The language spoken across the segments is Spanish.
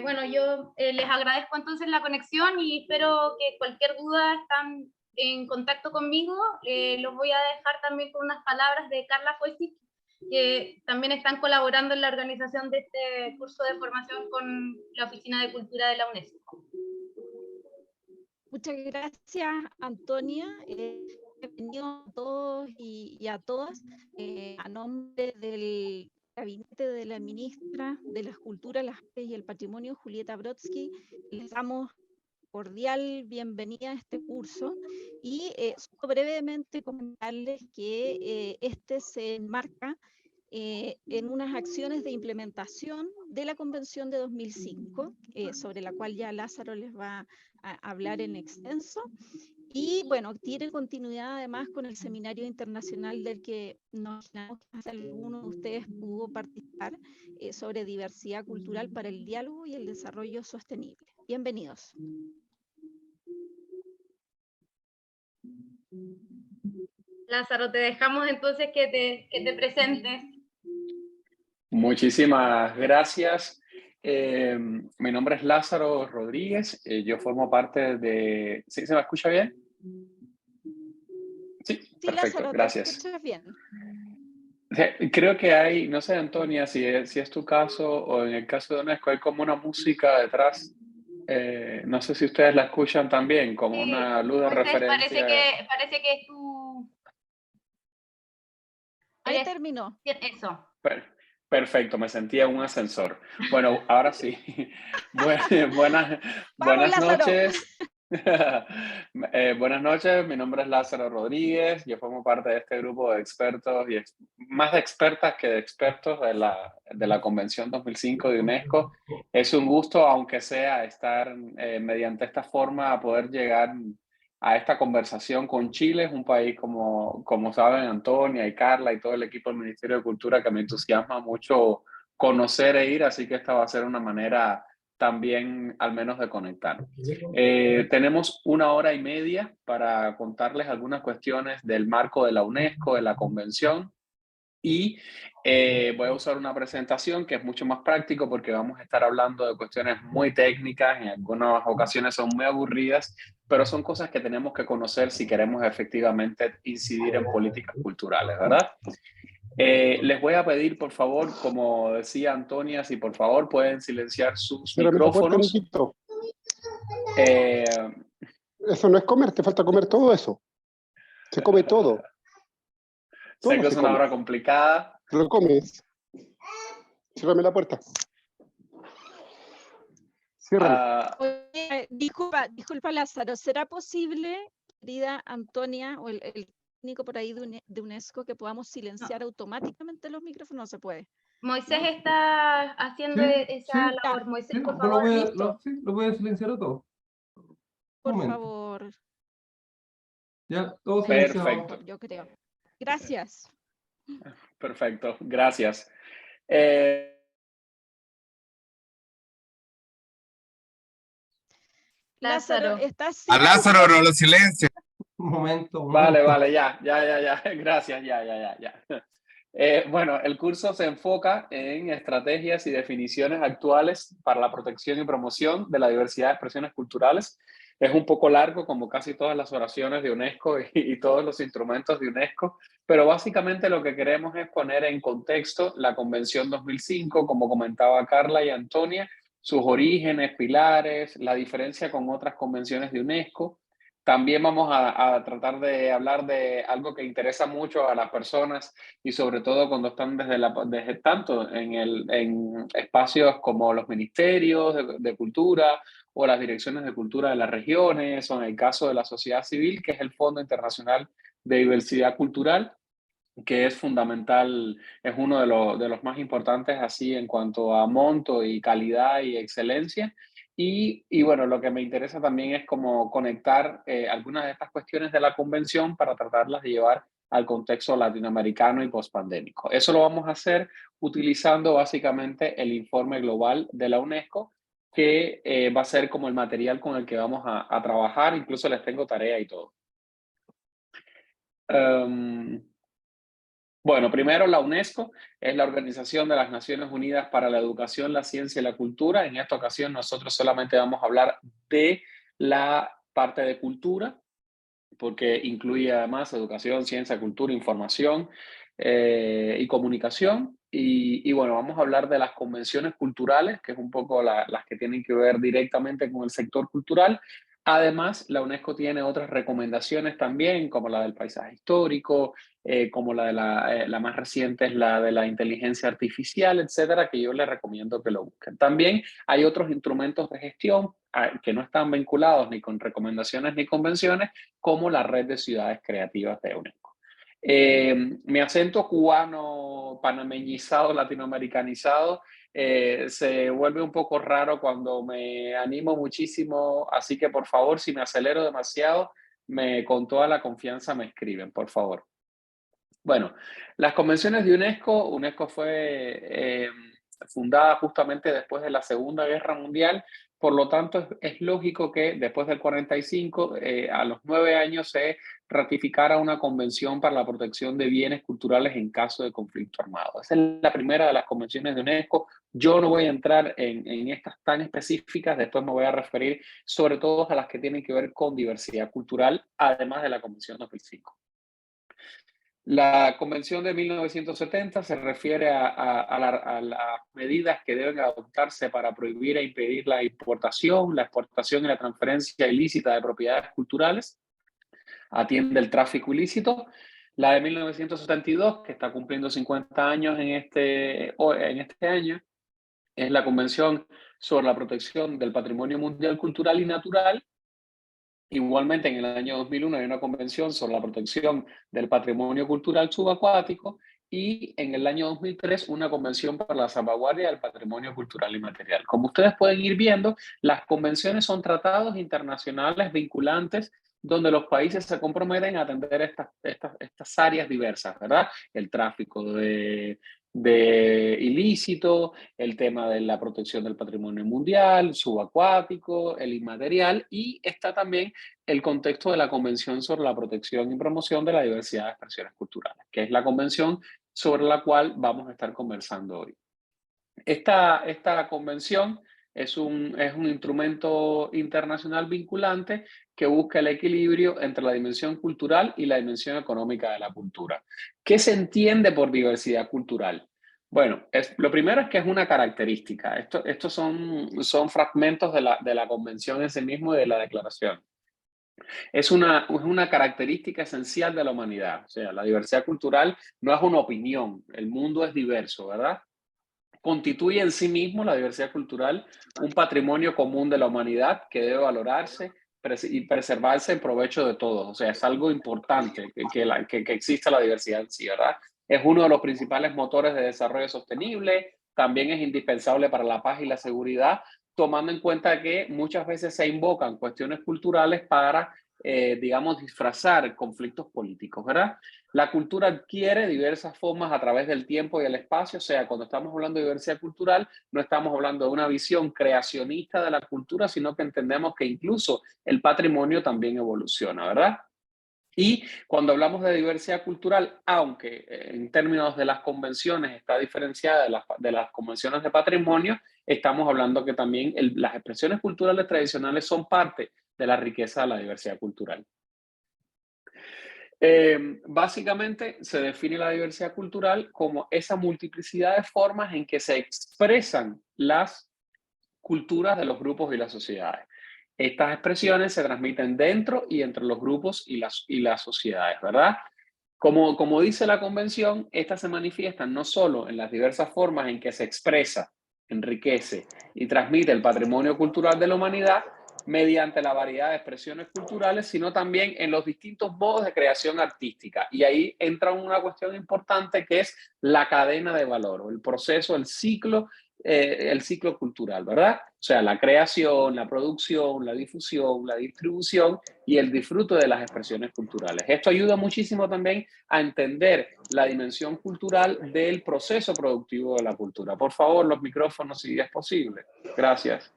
Bueno, yo les agradezco entonces la conexión y espero que cualquier duda están en contacto conmigo. Los voy a dejar también con unas palabras de Carla Foisik, que también están colaborando en la organización de este curso de formación con la Oficina de Cultura de la UNESCO. Muchas gracias, Antonia. Bienvenidos a todos y a todas. A nombre del gabinete de la ministra de las Culturas, las Artes y el Patrimonio, Julieta Brodsky, les damos cordial bienvenida a este curso y solo brevemente comentarles que este se enmarca en unas acciones de implementación de la Convención de 2005, sobre la cual ya Lázaro les va a hablar en extenso. Y bueno, tiene continuidad además con el seminario internacional del que nos imaginamos que alguno de ustedes pudo participar, sobre diversidad cultural para el diálogo y el desarrollo sostenible. Bienvenidos. Lázaro, te dejamos entonces que te presentes. Muchísimas gracias. Mi nombre es Lázaro Rodríguez. Yo formo parte de... ¿Sí se me escucha bien? Sí, Sí, perfecto, Lázaro, gracias. ¿te escuchas bien? Creo que hay, no sé, Antonia, si es tu caso o en el caso de UNESCO, hay como una música detrás. No sé si ustedes la escuchan también, como Sí, una luz de Moisés, referencia. parece que es tu... Ahí Eres... terminó. Eso. Perfecto, me sentía en un ascensor. Bueno, ahora sí. Buenas, ¡Vamos, buenas Lázaro! noches. Buenas noches, mi nombre es Lázaro Rodríguez. Yo formo parte de este grupo de expertos y más de expertas que de expertos de la Convención 2005 de UNESCO. Es un gusto, aunque sea, estar mediante esta forma a poder llegar a esta conversación con Chile. Es un país, como saben Antonia y Carla y todo el equipo del Ministerio de Cultura, que me entusiasma mucho conocer e ir, así que esta va a ser una manera también al menos de conectar. Tenemos 1 hora y media para contarles algunas cuestiones del marco de la UNESCO, de la convención, y voy a usar una presentación que es mucho más práctico porque vamos a estar hablando de cuestiones muy técnicas, en algunas ocasiones son muy aburridas, pero son cosas que tenemos que conocer si queremos efectivamente incidir en políticas culturales, ¿verdad? Les voy a pedir, por favor, como decía Antonia, si por favor pueden silenciar sus Cierrame la puerta, micrófonos. Niquito. Eh, Eso no es comer, te falta comer todo eso. Se come todo. Sé Todo que se es una come. hora complicada. Te lo comes. Ciérrame la puerta. Ciérrame. Oye, disculpa, Lázaro, ¿será posible, querida Antonia, o el técnico por ahí de UNESCO, que podamos silenciar automáticamente los micrófonos? No se puede. Moisés está haciendo esa labor. Moisés, por favor. Lo voy a silenciar a todos. Por favor. Ya, todo silenciado. Perfecto. Yo creo. Gracias. Perfecto, gracias. Lázaro, ¿estás A Lázaro no lo silencia. Un momento. Vale, ya. Gracias, ya. Bueno, el curso se enfoca en estrategias y definiciones actuales para la protección y promoción de la diversidad de expresiones culturales. Es un poco largo, como casi todas las oraciones de UNESCO y todos los instrumentos de UNESCO, pero básicamente lo que queremos es poner en contexto la Convención 2005, como comentaba Carla y Antonia, sus orígenes, pilares, la diferencia con otras convenciones de UNESCO. También vamos a tratar de hablar de algo que interesa mucho a las personas y sobre todo cuando están desde tanto en espacios como los ministerios de cultura o las direcciones de cultura de las regiones o en el caso de la sociedad civil, que es el Fondo Internacional de Diversidad Cultural, que es fundamental, es uno de los más importantes así en cuanto a monto y calidad y excelencia. Y bueno, lo que me interesa también es como conectar algunas de estas cuestiones de la convención para tratarlas de llevar al contexto latinoamericano y pospandémico. Eso lo vamos a hacer utilizando básicamente el informe global de la UNESCO, que va a ser como el material con el que vamos a trabajar. Incluso les tengo tarea y todo. Bueno, primero la UNESCO es la Organización de las Naciones Unidas para la Educación, la Ciencia y la Cultura. En esta ocasión nosotros solamente vamos a hablar de la parte de cultura, porque incluye además educación, ciencia, cultura, información y comunicación. Y bueno, vamos a hablar de las convenciones culturales, que es un poco las que tienen que ver directamente con el sector cultural. Además, la UNESCO tiene otras recomendaciones también, como la del paisaje histórico, como la de la más reciente es la de la inteligencia artificial, etcétera, que yo les recomiendo que lo busquen. También hay otros instrumentos de gestión que no están vinculados ni con recomendaciones ni convenciones, como la red de ciudades creativas de UNESCO. Mi acento cubano, panameñizado, latinoamericanizado, se vuelve un poco raro cuando me animo muchísimo, así que por favor, si me acelero demasiado, con toda la confianza me escriben, por favor. Bueno, las convenciones de UNESCO, UNESCO fue fundada justamente después de la Segunda Guerra Mundial, por lo tanto es lógico que después del 45, a los 9 años, se ratificara una convención para la protección de bienes culturales en caso de conflicto armado. Esa es la primera de las convenciones de UNESCO. Yo no voy a entrar en estas tan específicas, después me voy a referir sobre todo a las que tienen que ver con diversidad cultural, además de la Convención 2005. La Convención de 1970 se refiere a las medidas que deben adoptarse para prohibir e impedir la importación, la exportación y la transferencia ilícita de propiedades culturales. Atiende el tráfico ilícito. La de 1972, que está cumpliendo 50 años en este año, es la Convención sobre la Protección del Patrimonio Mundial Cultural y Natural. Igualmente, en el año 2001 hay una convención sobre la protección del patrimonio cultural subacuático y en el año 2003 una convención para la salvaguardia del patrimonio cultural y material. Como ustedes pueden ir viendo, las convenciones son tratados internacionales vinculantes donde los países se comprometen a atender estas áreas diversas, ¿verdad? El tráfico de ilícito, el tema de la protección del patrimonio mundial, subacuático, el inmaterial, y está también el contexto de la Convención sobre la Protección y Promoción de la Diversidad de Expresiones Culturales, que es la convención sobre la cual vamos a estar conversando hoy. Esta convención es un instrumento internacional vinculante que busca el equilibrio entre la dimensión cultural y la dimensión económica de la cultura. ¿Qué se entiende por diversidad cultural? Bueno, lo primero es que es una característica. Estos son fragmentos de la convención en sí mismo y de la declaración. Es una característica esencial de la humanidad. O sea, la diversidad cultural no es una opinión. El mundo es diverso, ¿verdad? Constituye en sí mismo la diversidad cultural un patrimonio común de la humanidad que debe valorarse y preservarse en provecho de todos. O sea, es algo importante que exista la diversidad en sí, ¿verdad? Es uno de los principales motores de desarrollo sostenible, también es indispensable para la paz y la seguridad, tomando en cuenta que muchas veces se invocan cuestiones culturales para, digamos, disfrazar conflictos políticos, ¿verdad? La cultura adquiere diversas formas a través del tiempo y el espacio, o sea, cuando estamos hablando de diversidad cultural, no estamos hablando de una visión creacionista de la cultura, sino que entendemos que incluso el patrimonio también evoluciona, ¿verdad? Y cuando hablamos de diversidad cultural, aunque en términos de las convenciones está diferenciada de las convenciones de patrimonio, estamos hablando que también las expresiones culturales tradicionales son parte de la riqueza de la diversidad cultural. Básicamente se define la diversidad cultural como esa multiplicidad de formas en que se expresan las culturas de los grupos y las sociedades. Estas expresiones se transmiten dentro y entre los grupos y las sociedades, ¿verdad? Como dice la convención, estas se manifiestan no solo en las diversas formas en que se expresa, enriquece y transmite el patrimonio cultural de la humanidad mediante la variedad de expresiones culturales, sino también en los distintos modos de creación artística. Y ahí entra una cuestión importante que es la cadena de valor, o el proceso, el ciclo cultural, ¿verdad? O sea, la creación, la producción, la difusión, la distribución y el disfrute de las expresiones culturales. Esto ayuda muchísimo también a entender la dimensión cultural del proceso productivo de la cultura. Por favor, los micrófonos, si es posible. Gracias.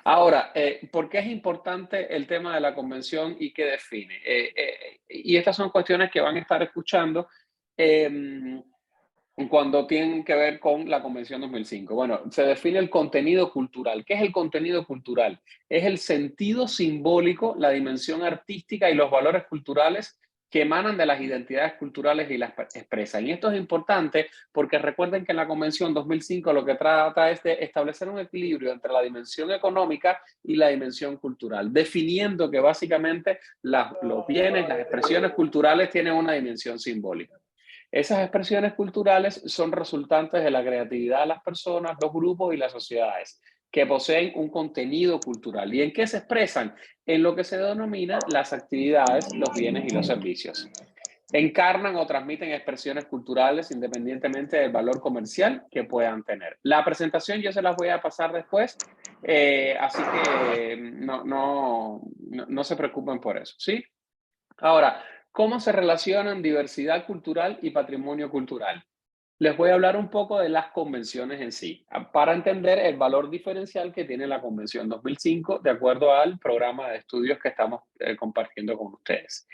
Ahora, ¿por qué es importante el tema de la convención y qué define? Y estas son cuestiones que van a estar escuchando cuando tienen que ver con la Convención 2005. Bueno, se define el contenido cultural. ¿Qué es el contenido cultural? Es el sentido simbólico, la dimensión artística y los valores culturales que emanan de las identidades culturales y las expresan. Y esto es importante porque recuerden que en la Convención 2005 lo que trata es de establecer un equilibrio entre la dimensión económica y la dimensión cultural, definiendo que básicamente los bienes, las expresiones culturales tienen una dimensión simbólica. Esas expresiones culturales son resultantes de la creatividad de las personas, los grupos y las sociedades que poseen un contenido cultural. ¿Y en qué se expresan? En lo que se denomina las actividades, los bienes y los servicios. Encarnan o transmiten expresiones culturales independientemente del valor comercial que puedan tener. La presentación yo se las voy a pasar después, así que no se preocupen por eso, ¿sí? Ahora, ¿cómo se relacionan diversidad cultural y patrimonio cultural? Les voy a hablar un poco de las convenciones en sí, para entender el valor diferencial que tiene la Convención 2005 de acuerdo al programa de estudios que estamos compartiendo con ustedes.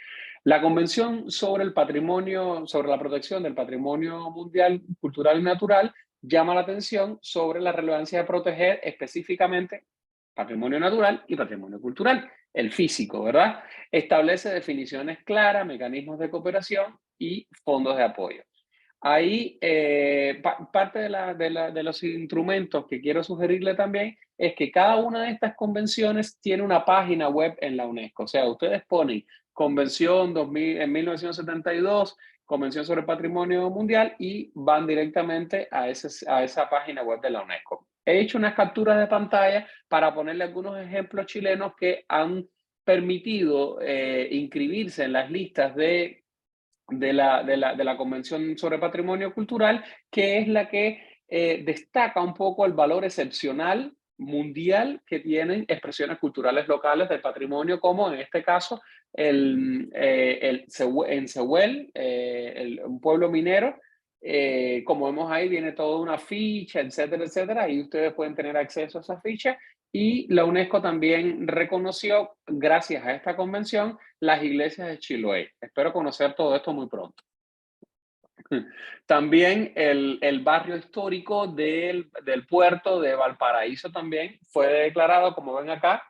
La Convención sobre el patrimonio, sobre la protección del patrimonio mundial, cultural y natural, llama la atención sobre la relevancia de proteger específicamente patrimonio natural y patrimonio cultural, el físico, ¿verdad? Establece definiciones claras, mecanismos de cooperación y fondos de apoyo. Ahí, parte de los instrumentos que quiero sugerirle también es que cada una de estas convenciones tiene una página web en la UNESCO. O sea, ustedes ponen Convención 2000, en 1972, Convención sobre el Patrimonio Mundial y van directamente a esa página web de la UNESCO. He hecho unas capturas de pantalla para ponerle algunos ejemplos chilenos que han permitido inscribirse en las listas de la Convención sobre Patrimonio Cultural, que es la que destaca un poco el valor excepcional mundial que tienen expresiones culturales locales del patrimonio, como en este caso en Cehuel, un pueblo minero. Como vemos ahí, viene toda una ficha, etcétera, etcétera, y ustedes pueden tener acceso a esa ficha. Y la UNESCO también reconoció, gracias a esta convención, las iglesias de Chiloé. Espero conocer todo esto muy pronto. También el barrio histórico del puerto de Valparaíso también fue declarado, como ven acá,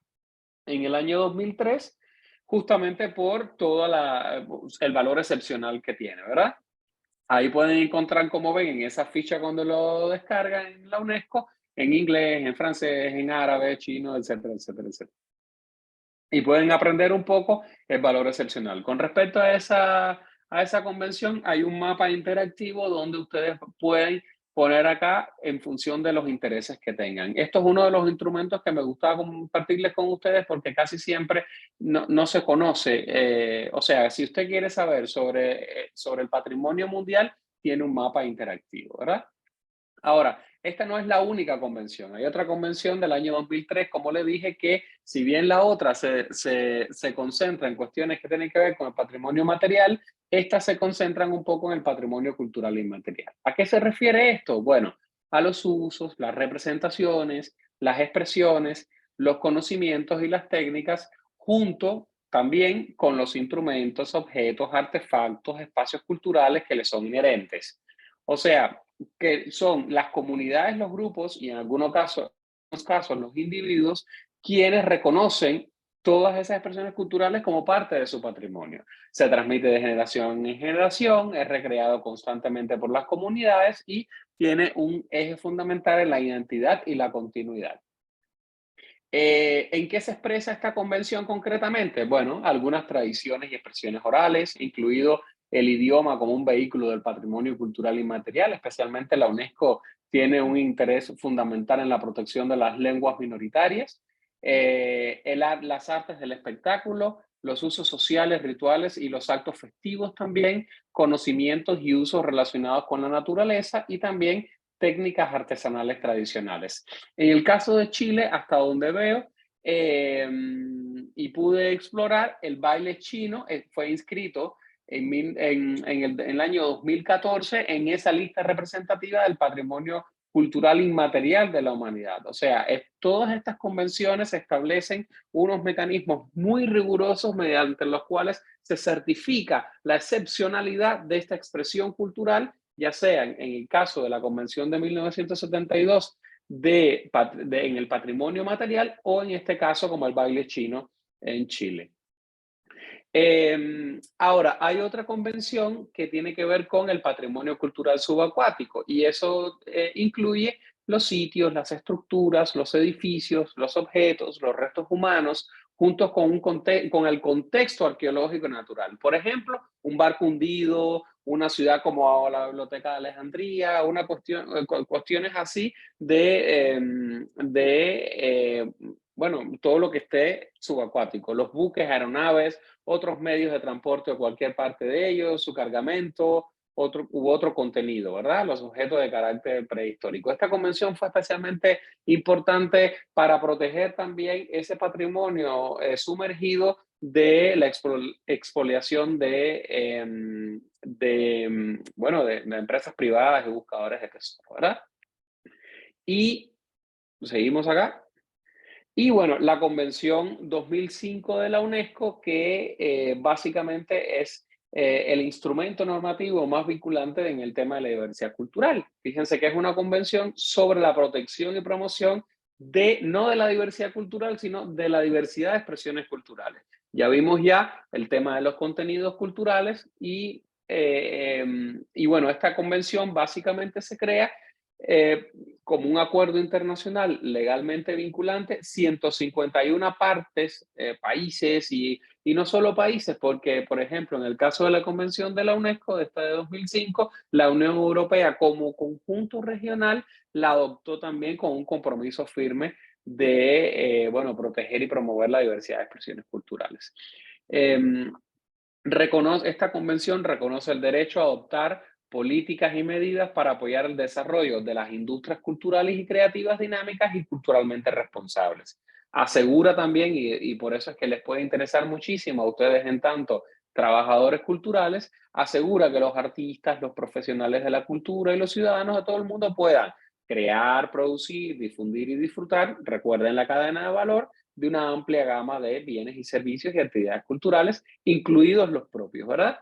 en el año 2003, justamente por todo el valor excepcional que tiene, ¿verdad? Ahí pueden encontrar, como ven, en esa ficha cuando lo descargan en la UNESCO, en inglés, en francés, en árabe, chino, etcétera, etcétera, etcétera. Y pueden aprender un poco el valor excepcional. Con respecto a esa convención, hay un mapa interactivo donde ustedes pueden poner acá en función de los intereses que tengan. Esto es uno de los instrumentos que me gustaba compartirles con ustedes porque casi siempre no se conoce. O sea, si usted quiere saber sobre el patrimonio mundial, tiene un mapa interactivo, ¿verdad? Ahora, esta no es la única convención. Hay otra convención del año 2003, como le dije, que si bien la otra se concentra en cuestiones que tienen que ver con el patrimonio material, estas se concentran un poco en el patrimonio cultural inmaterial. ¿A qué se refiere esto? Bueno, a los usos, las representaciones, las expresiones, los conocimientos y las técnicas, junto también con los instrumentos, objetos, artefactos, espacios culturales que les son inherentes. O sea, que son las comunidades, los grupos y en algunos casos los individuos quienes reconocen todas esas expresiones culturales como parte de su patrimonio. Se transmite de generación en generación, es recreado constantemente por las comunidades y tiene un eje fundamental en la identidad y la continuidad. ¿En qué se expresa esta convención concretamente? Bueno, algunas tradiciones y expresiones orales, incluido el idioma como un vehículo del patrimonio cultural inmaterial. Especialmente la UNESCO tiene un interés fundamental en la protección de las lenguas minoritarias, las artes del espectáculo, los usos sociales, rituales y los actos festivos también, conocimientos y usos relacionados con la naturaleza y también técnicas artesanales tradicionales. En el caso de Chile, hasta donde veo y pude explorar, el baile chino fue inscrito en el año 2014 en esa lista representativa del patrimonio cultural inmaterial de la humanidad. O sea, todas estas convenciones establecen unos mecanismos muy rigurosos mediante los cuales se certifica la excepcionalidad de esta expresión cultural, ya sea en el caso de la Convención de 1972 en el patrimonio material, o en este caso como el baile chino en Chile. Ahora, hay otra convención que tiene que ver con el patrimonio cultural subacuático, y eso incluye los sitios, las estructuras, los edificios, los objetos, los restos humanos, juntos con el contexto arqueológico y natural. Por ejemplo, un barco hundido, una ciudad como la Biblioteca de Alejandría, cuestiones así bueno, todo lo que esté subacuático, los buques, aeronaves, otros medios de transporte o cualquier parte de ellos, su cargamento, otro contenido, ¿verdad? Los objetos de carácter prehistórico. Esta convención fue especialmente importante para proteger también ese patrimonio sumergido de la expoliación de empresas privadas y buscadores de tesoro, ¿verdad? Y seguimos acá. Y bueno, la Convención 2005 de la UNESCO, que básicamente es el instrumento normativo más vinculante en el tema de la diversidad cultural. Fíjense que es una convención sobre la protección y promoción no de la diversidad cultural, sino de la diversidad de expresiones culturales. Ya vimos ya el tema de los contenidos culturales y bueno, esta convención básicamente se crea como un acuerdo internacional legalmente vinculante, 151 partes, países y no solo países, porque, por ejemplo, en el caso de la Convención de la UNESCO, de esta de 2005, la Unión Europea como conjunto regional la adoptó también con un compromiso firme de, proteger y promover la diversidad de expresiones culturales. Esta convención reconoce el derecho a adoptar políticas y medidas para apoyar el desarrollo de las industrias culturales y creativas dinámicas y culturalmente responsables. Asegura también, y por eso es que les puede interesar muchísimo a ustedes en tanto trabajadores culturales, asegura que los artistas, los profesionales de la cultura y los ciudadanos de todo el mundo puedan crear, producir, difundir y disfrutar, recuerden la cadena de valor, de una amplia gama de bienes y servicios y actividades culturales, incluidos los propios, ¿verdad?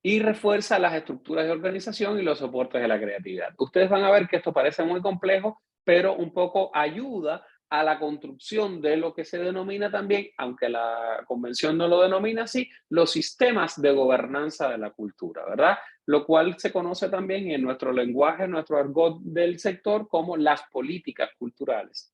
Y refuerza las estructuras de organización y los soportes de la creatividad. Ustedes van a ver que esto parece muy complejo, pero un poco ayuda a la construcción de lo que se denomina también, aunque la convención no lo denomina así, los sistemas de gobernanza de la cultura, ¿verdad? Lo cual se conoce también en nuestro lenguaje, en nuestro argot del sector, como las políticas culturales.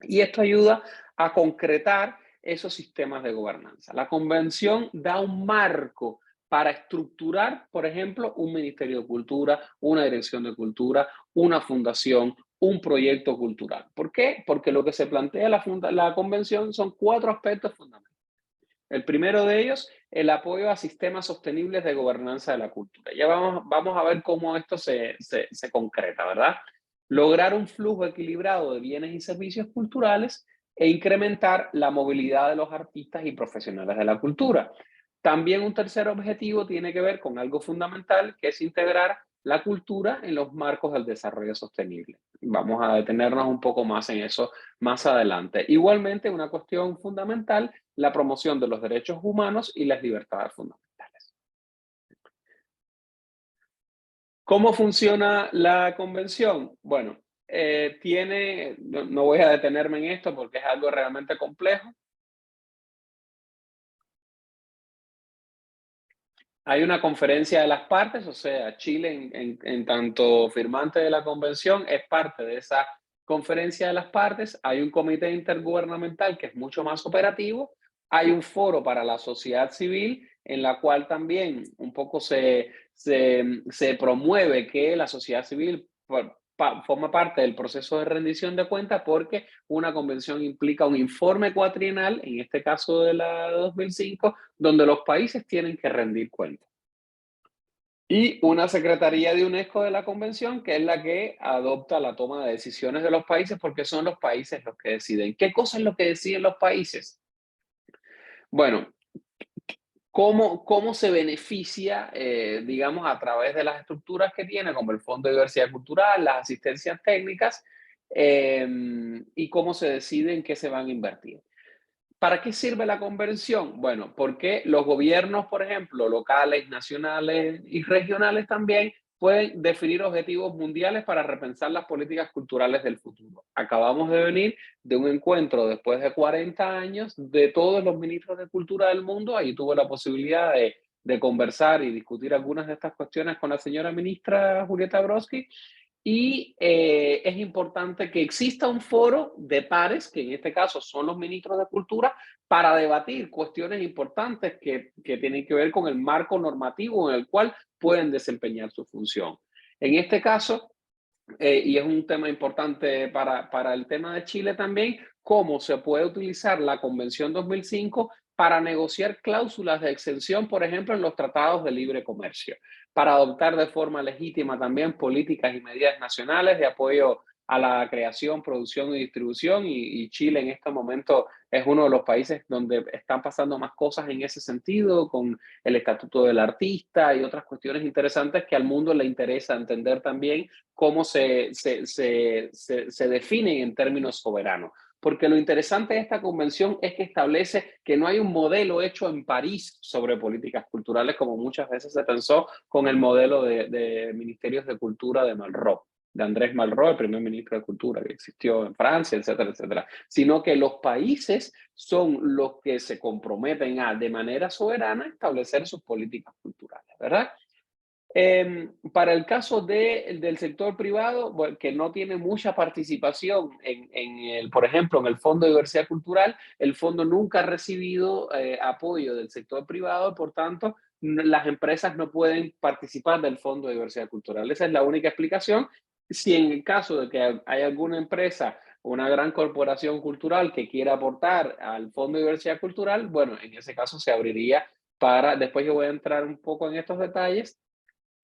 Y esto ayuda a concretar esos sistemas de gobernanza. La convención da un marco para estructurar, por ejemplo, un Ministerio de Cultura, una Dirección de Cultura, una fundación, un proyecto cultural. ¿Por qué? Porque lo que se plantea la convención son 4 aspectos fundamentales. El primero de ellos, el apoyo a sistemas sostenibles de gobernanza de la cultura. Ya vamos a ver cómo esto se concreta, ¿verdad? Lograr un flujo equilibrado de bienes y servicios culturales e incrementar la movilidad de los artistas y profesionales de la cultura. También un tercer objetivo tiene que ver con algo fundamental, que es integrar la cultura en los marcos del desarrollo sostenible. Vamos a detenernos un poco más en eso más adelante. Igualmente, una cuestión fundamental, la promoción de los derechos humanos y las libertades fundamentales. ¿Cómo funciona la convención? Bueno, no voy a detenerme en esto porque es algo realmente complejo. Hay una conferencia de las partes, o sea, Chile en tanto firmante de la convención es parte de esa conferencia de las partes. Hay un comité intergubernamental que es mucho más operativo. Hay un foro para la sociedad civil en la cual también un poco se promueve que la sociedad civil forma parte del proceso de rendición de cuentas, porque una convención implica un informe cuatrienal, en este caso de la 2005, donde los países tienen que rendir cuentas. Y una secretaría de UNESCO de la convención, que es la que adopta la toma de decisiones de los países, porque son los países los que deciden. ¿Qué cosa es lo que deciden los países? Bueno, cómo se beneficia, digamos, a través de las estructuras que tiene, como el Fondo de Diversidad Cultural, las asistencias técnicas, y cómo se decide en qué se van a invertir. ¿Para qué sirve la convención? Bueno, porque los gobiernos, por ejemplo, locales, nacionales y regionales también pueden definir objetivos mundiales para repensar las políticas culturales del futuro. Acabamos de venir de un encuentro después de 40 años de todos los ministros de cultura del mundo. Ahí tuve la posibilidad de conversar y discutir algunas de estas cuestiones con la señora ministra Julieta Brodsky. Y es importante que exista un foro de pares, que en este caso son los ministros de Cultura, para debatir cuestiones importantes que tienen que ver con el marco normativo en el cual pueden desempeñar su función. En este caso, y es un tema importante para el tema de Chile también, cómo se puede utilizar la Convención 2005 para negociar cláusulas de exención, por ejemplo, en los tratados de libre comercio, para adoptar de forma legítima también políticas y medidas nacionales de apoyo a la creación, producción y distribución, y Chile en este momento es uno de los países donde están pasando más cosas en ese sentido, con el Estatuto del Artista y otras cuestiones interesantes que al mundo le interesa entender también cómo se definen en términos soberanos. Porque lo interesante de esta convención es que establece que no hay un modelo hecho en París sobre políticas culturales, como muchas veces se pensó con el modelo de ministerios de cultura de Malraux, de Andrés Malraux, el primer ministro de Cultura que existió en Francia, etcétera, etcétera. Sino que los países son los que se comprometen a, de manera soberana, establecer sus políticas culturales, ¿verdad? Para el caso del sector privado, bueno, que no tiene mucha participación por ejemplo, en el Fondo de Diversidad Cultural, el fondo nunca ha recibido apoyo del sector privado, por tanto, las empresas no pueden participar del Fondo de Diversidad Cultural. Esa es la única explicación. Si en el caso de que hay alguna empresa, una gran corporación cultural que quiera aportar al Fondo de Diversidad Cultural, bueno, en ese caso se abriría para, después yo voy a entrar un poco en estos detalles,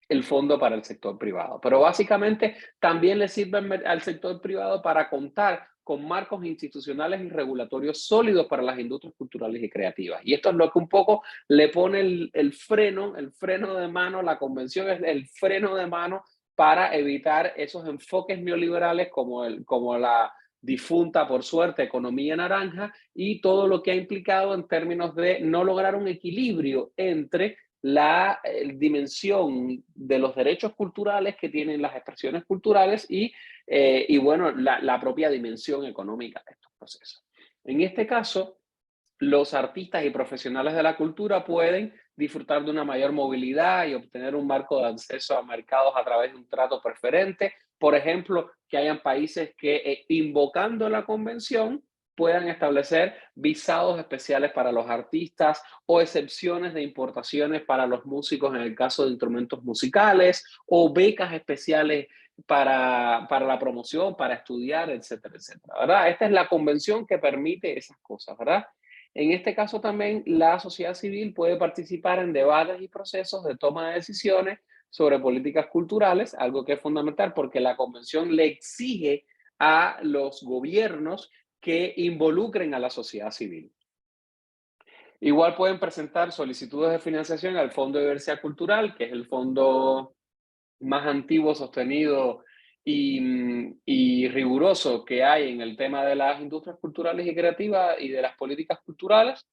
el fondo para el sector privado. Pero básicamente también le sirve al sector privado para contar con marcos institucionales y regulatorios sólidos para las industrias culturales y creativas. Y esto es lo que un poco le pone el freno de mano, la convención es el freno de mano para evitar esos enfoques neoliberales como la difunta, por suerte, economía naranja y todo lo que ha implicado en términos de no lograr un equilibrio entre la dimensión de los derechos culturales que tienen las expresiones culturales y bueno, la propia dimensión económica de estos procesos. En este caso, los artistas y profesionales de la cultura pueden disfrutar de una mayor movilidad y obtener un marco de acceso a mercados a través de un trato preferente. Por ejemplo, que hayan países que, invocando la convención, puedan establecer visados especiales para los artistas o excepciones de importaciones para los músicos en el caso de instrumentos musicales o becas especiales para la promoción, para estudiar, etcétera, etcétera, ¿verdad? Esta es la convención que permite esas cosas, ¿verdad? En este caso también la sociedad civil puede participar en debates y procesos de toma de decisiones sobre políticas culturales, algo que es fundamental porque la convención le exige a los gobiernos que involucren a la sociedad civil. Igual pueden presentar solicitudes de financiación al Fondo de Diversidad Cultural, que es el fondo más antiguo, sostenido y riguroso que hay en el tema de las industrias culturales y creativas y de las políticas culturales.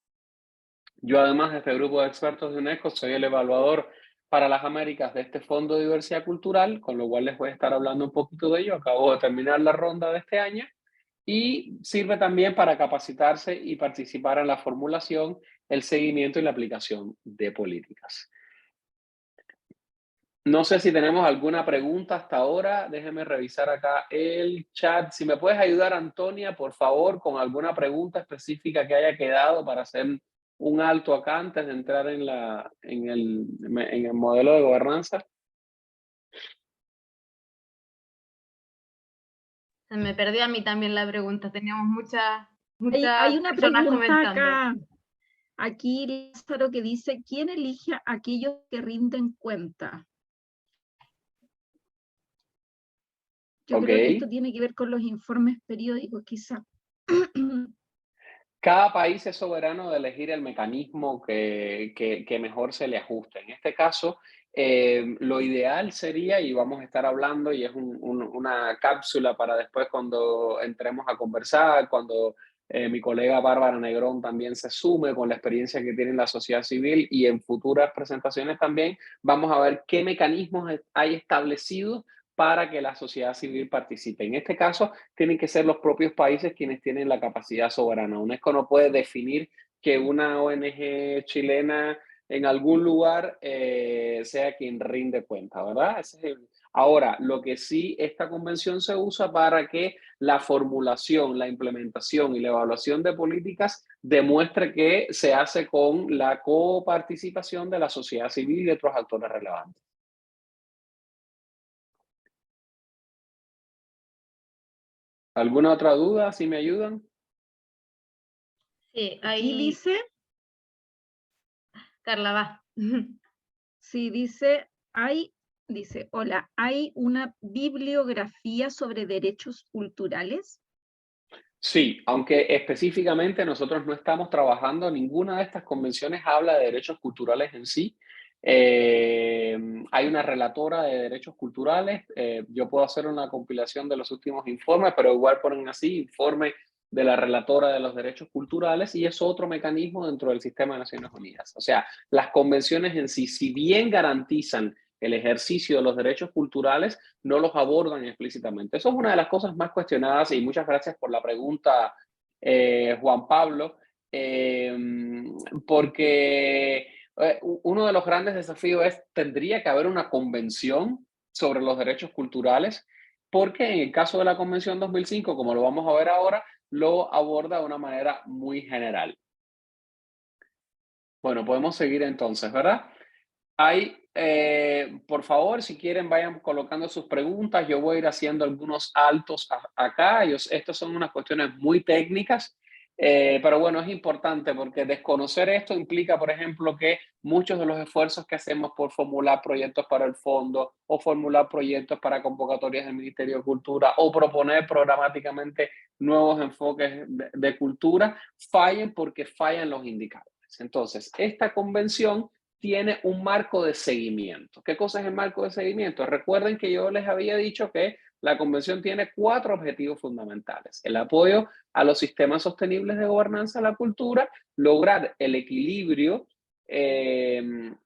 Yo además de este grupo de expertos de UNESCO soy el evaluador para las Américas de este Fondo de Diversidad Cultural, con lo cual les voy a estar hablando un poquito de ello. Acabo de terminar la ronda de este año y sirve también para capacitarse y participar en la formulación, el seguimiento y la aplicación de políticas. No sé si tenemos alguna pregunta hasta ahora. Déjeme revisar acá el chat. Si me puedes ayudar, Antonia, por favor, con alguna pregunta específica que haya quedado para hacer un alto acá antes de entrar en el modelo de gobernanza. Se me perdió a mí también la pregunta. Teníamos muchas Hay una personas pregunta comentando. acá. Aquí Lázaro que dice, ¿quién elige a aquellos que rinden cuenta? Yo creo que esto tiene que ver con los informes periódicos, quizá. Cada país es soberano de elegir el mecanismo que mejor se le ajuste. En este caso, lo ideal sería, y vamos a estar hablando, y es una cápsula para después cuando entremos a conversar, cuando mi colega Bárbara Negrón también se sume con la experiencia que tiene en la sociedad civil, y en futuras presentaciones también vamos a ver qué mecanismos hay establecidos para que la sociedad civil participe. En este caso, tienen que ser los propios países quienes tienen la capacidad soberana. UNESCO no puede definir que una ONG chilena en algún lugar sea quien rinde cuenta, ¿verdad? Ahora, lo que sí, esta convención se usa para que la formulación, la implementación y la evaluación de políticas demuestre que se hace con la coparticipación de la sociedad civil y de otros actores relevantes. ¿Alguna otra duda? ¿Si me ayudan? Sí, Aquí ahí, dice, Carla, va. sí, dice, hola, ¿hay una bibliografía sobre derechos culturales? Sí, aunque específicamente nosotros no estamos trabajando, ninguna de estas convenciones habla de derechos culturales en sí. Hay una relatora de derechos culturales. Yo puedo hacer una compilación de los últimos informes, pero igual ponen así, informe de la relatora de los derechos culturales, y es otro mecanismo dentro del sistema de Naciones Unidas. O sea, las convenciones en sí, si bien garantizan el ejercicio de los derechos culturales, no los abordan explícitamente. Eso es una de las cosas más cuestionadas, y muchas gracias por la pregunta, Juan Pablo, porque uno de los grandes desafíos es, tendría que haber una convención sobre los derechos culturales, porque en el caso de la Convención 2005, como lo vamos a ver ahora, lo aborda de una manera muy general. Bueno, podemos seguir entonces, ¿verdad? Hay, por favor, si quieren, vayan colocando sus preguntas. Yo voy a ir haciendo algunos altos acá. Estas son unas cuestiones muy técnicas, pero bueno, es importante porque desconocer esto implica, por ejemplo, que muchos de los esfuerzos que hacemos por formular proyectos para el fondo o formular proyectos para convocatorias del Ministerio de Cultura o proponer programáticamente nuevos enfoques de cultura fallen porque fallan los indicadores. Entonces, esta convención tiene un marco de seguimiento. ¿Qué cosa es el marco de seguimiento? Recuerden que yo les había dicho que la convención tiene 4 objetivos fundamentales: el apoyo a los sistemas sostenibles de gobernanza de la cultura, lograr el equilibrio en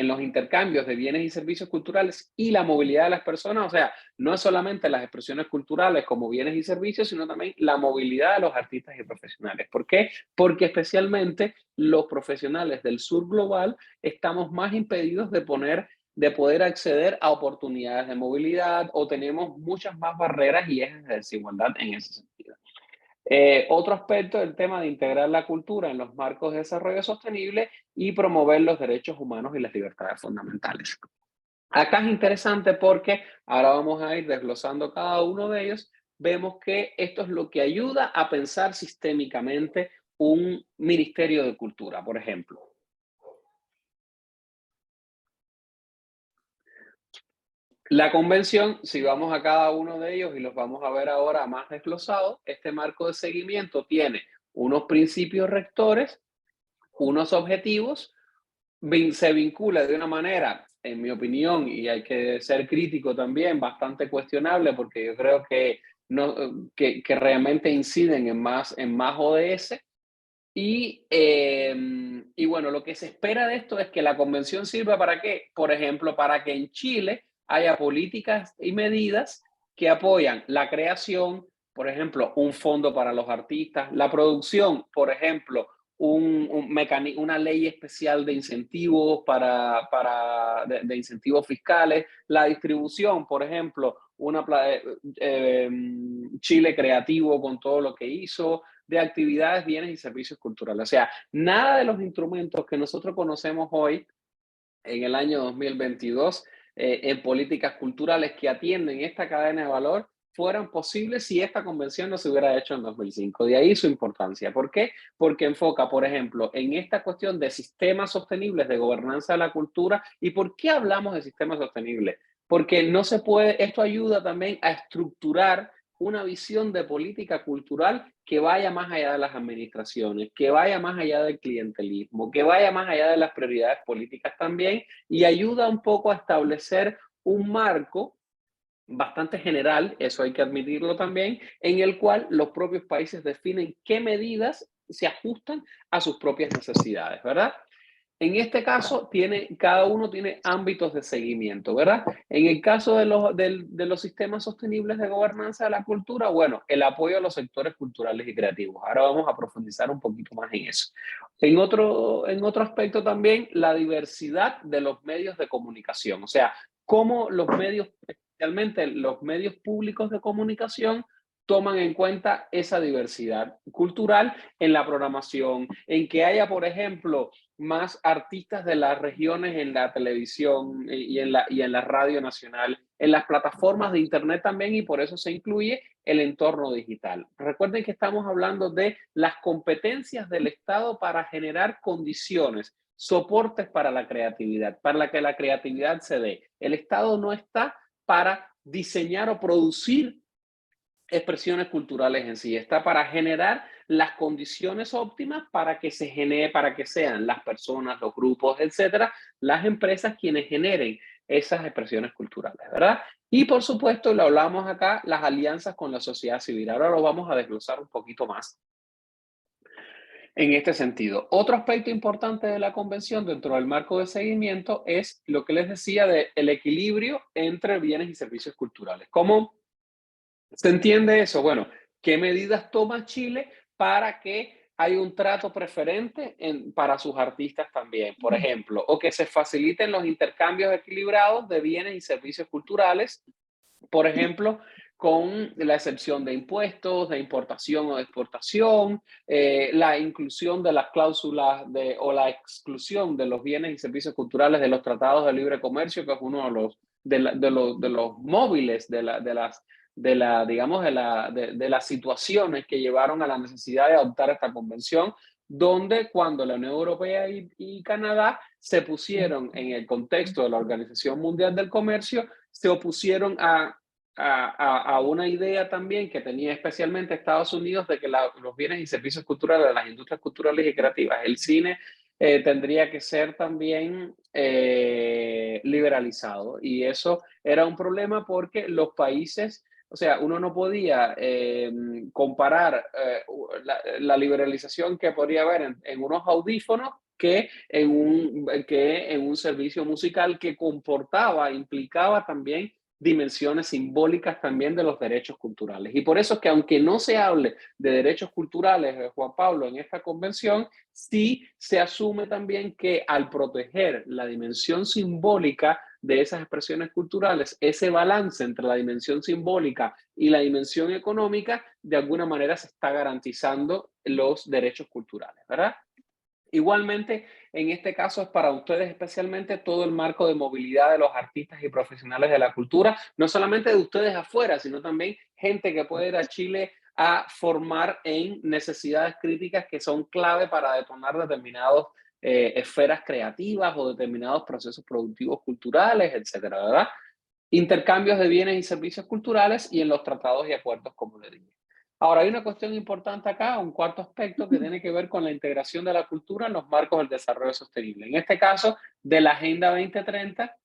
los intercambios de bienes y servicios culturales y la movilidad de las personas. O sea, no es solamente las expresiones culturales como bienes y servicios, sino también la movilidad de los artistas y profesionales. ¿Por qué? Porque especialmente los profesionales del sur global estamos más impedidos de poder acceder a oportunidades de movilidad, o tenemos muchas más barreras y ejes de desigualdad en ese sentido. Otro aspecto es el tema de integrar la cultura en los marcos de desarrollo sostenible y promover los derechos humanos y las libertades fundamentales. Acá es interesante porque ahora vamos a ir desglosando cada uno de ellos. Vemos que esto es lo que ayuda a pensar sistémicamente un Ministerio de Cultura, por ejemplo. La convención, si vamos a cada uno de ellos y los vamos a ver ahora más desglosados, este marco de seguimiento tiene unos principios rectores, unos objetivos, se vincula de una manera, en mi opinión, y hay que ser crítico también, bastante cuestionable, porque yo creo que, no, que realmente inciden en más ODS. Y bueno, lo que se espera de esto es que la convención sirva para qué, por ejemplo, para que en Chile haya políticas y medidas que apoyan la creación, por ejemplo, un fondo para los artistas, la producción, por ejemplo, una ley especial de incentivos de incentivos fiscales, la distribución, por ejemplo, Chile creativo con todo lo que hizo, de actividades, bienes y servicios culturales. O sea, nada de los instrumentos que nosotros conocemos hoy, en el año 2022, en políticas culturales que atienden esta cadena de valor, fueran posibles si esta convención no se hubiera hecho en 2005. De ahí su importancia. ¿Por qué? Porque enfoca, por ejemplo, en esta cuestión de sistemas sostenibles de gobernanza de la cultura. ¿Y por qué hablamos de sistemas sostenibles? Porque no se puede, esto ayuda también a estructurar una visión de política cultural que vaya más allá de las administraciones, que vaya más allá del clientelismo, que vaya más allá de las prioridades políticas también, y ayuda un poco a establecer un marco bastante general, eso hay que admitirlo también, en el cual los propios países definen qué medidas se ajustan a sus propias necesidades, ¿verdad? En este caso, cada uno tiene ámbitos de seguimiento, ¿verdad? En el caso de los sistemas sostenibles de gobernanza de la cultura, bueno, el apoyo a los sectores culturales y creativos. Ahora vamos a profundizar un poquito más en eso. En otro aspecto también, la diversidad de los medios de comunicación, o sea, cómo los medios, especialmente los medios públicos de comunicación, toman en cuenta esa diversidad cultural en la programación, en que haya, por ejemplo, más artistas de las regiones en la televisión y en la radio nacional, en las plataformas de internet también, y por eso se incluye el entorno digital. Recuerden que estamos hablando de las competencias del Estado para generar condiciones, soportes para la creatividad, para que la creatividad se dé. El Estado no está para diseñar o producir expresiones culturales en sí, está para generar las condiciones óptimas para que se genere, para que sean las personas, los grupos, etcétera, las empresas quienes generen esas expresiones culturales, ¿verdad? Y por supuesto, lo hablamos acá, las alianzas con la sociedad civil. Ahora lo vamos a desglosar un poquito más en este sentido. Otro aspecto importante de la convención dentro del marco de seguimiento es lo que les decía del equilibrio entre bienes y servicios culturales. ¿Cómo se entiende eso? Bueno, ¿qué medidas toma Chile para que haya un trato preferente para sus artistas también, por ejemplo, o que se faciliten los intercambios equilibrados de bienes y servicios culturales, por ejemplo, con la excepción de impuestos, de importación o de exportación, la inclusión de las cláusulas o la exclusión de los bienes y servicios culturales de los tratados de libre comercio, que es uno de los móviles de las situaciones que llevaron a la necesidad de adoptar esta convención, donde cuando la Unión Europea y Canadá se pusieron en el contexto de la Organización Mundial del Comercio, se opusieron a una idea también que tenía especialmente Estados Unidos de que los bienes y servicios culturales de las industrias culturales y creativas, el cine, tendría que ser también liberalizado. Y eso era un problema porque los países, o sea, uno no podía comparar la liberalización que podría haber en unos audífonos que en un servicio musical que implicaba también dimensiones simbólicas también de los derechos culturales. Y por eso es que aunque no se hable de derechos culturales, Juan Pablo, en esta convención, sí se asume también que al proteger la dimensión simbólica de esas expresiones culturales, ese balance entre la dimensión simbólica y la dimensión económica, de alguna manera se está garantizando los derechos culturales, ¿verdad? Igualmente, en este caso es para ustedes especialmente todo el marco de movilidad de los artistas y profesionales de la cultura, no solamente de ustedes afuera, sino también gente que puede ir a Chile a formar en necesidades críticas que son clave para detonar determinadas esferas creativas o determinados procesos productivos culturales, etcétera, ¿verdad? Intercambios de bienes y servicios culturales y en los tratados y acuerdos, como le dije. Ahora, hay una cuestión importante acá, un cuarto aspecto que tiene que ver con la integración de la cultura en los marcos del desarrollo sostenible. En este caso, de la Agenda 2030,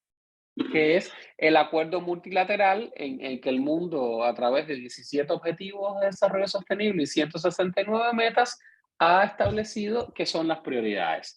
que es el acuerdo multilateral en que el mundo, a través de 17 objetivos de desarrollo sostenible y 169 metas, ha establecido que son las prioridades.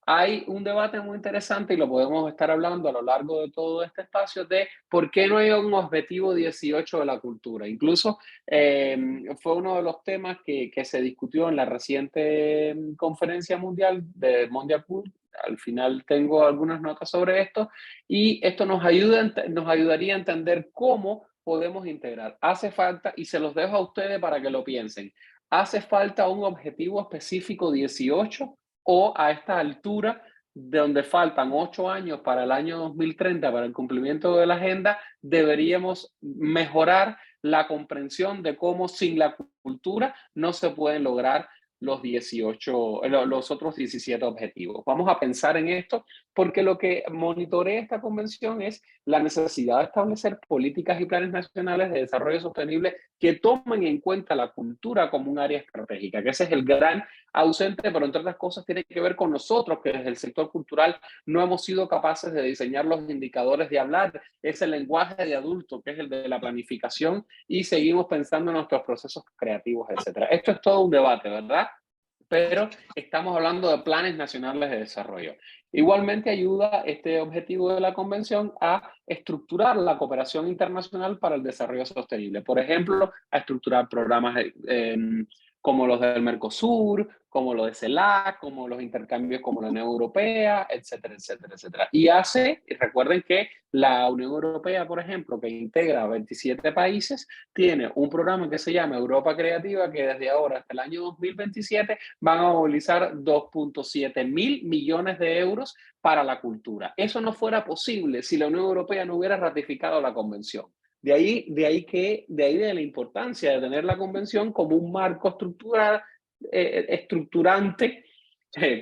Hay un debate muy interesante y lo podemos estar hablando a lo largo de todo este espacio de por qué no hay un objetivo 18 de la cultura. Incluso fue uno de los temas que se discutió en la reciente conferencia mundial de Mondial Cult. Al final tengo algunas notas sobre esto y esto nos ayudaría a entender cómo podemos integrar. Hace falta, y se los dejo a ustedes para que lo piensen, ¿hace falta un objetivo específico 18 o a esta altura, donde faltan 8 años para el año 2030, para el cumplimiento de la agenda, deberíamos mejorar la comprensión de cómo sin la cultura no se pueden lograr los los otros 17 objetivos. Vamos a pensar en esto porque lo que monitorea esta convención es la necesidad de establecer políticas y planes nacionales de desarrollo sostenible que tomen en cuenta la cultura como un área estratégica, que ese es el gran ausente, pero entre otras cosas tiene que ver con nosotros, que desde el sector cultural no hemos sido capaces de diseñar los indicadores, de hablar ese lenguaje de adulto, que es el de la planificación, y seguimos pensando en nuestros procesos creativos, etcétera. Esto es todo un debate, ¿verdad? Pero estamos hablando de planes nacionales de desarrollo. Igualmente ayuda este objetivo de la convención a estructurar la cooperación internacional para el desarrollo sostenible. Por ejemplo, a estructurar programas como los del Mercosur, como los de CELAC, como los intercambios como la Unión Europea, etcétera, etcétera, etcétera. Y recuerden que la Unión Europea, por ejemplo, que integra 27 países, tiene un programa que se llama Europa Creativa, que desde ahora hasta el año 2027 van a movilizar 2.7 mil millones de euros para la cultura. Eso no fuera posible si la Unión Europea no hubiera ratificado la convención. De ahí de la importancia de tener la convención como un marco estructurante,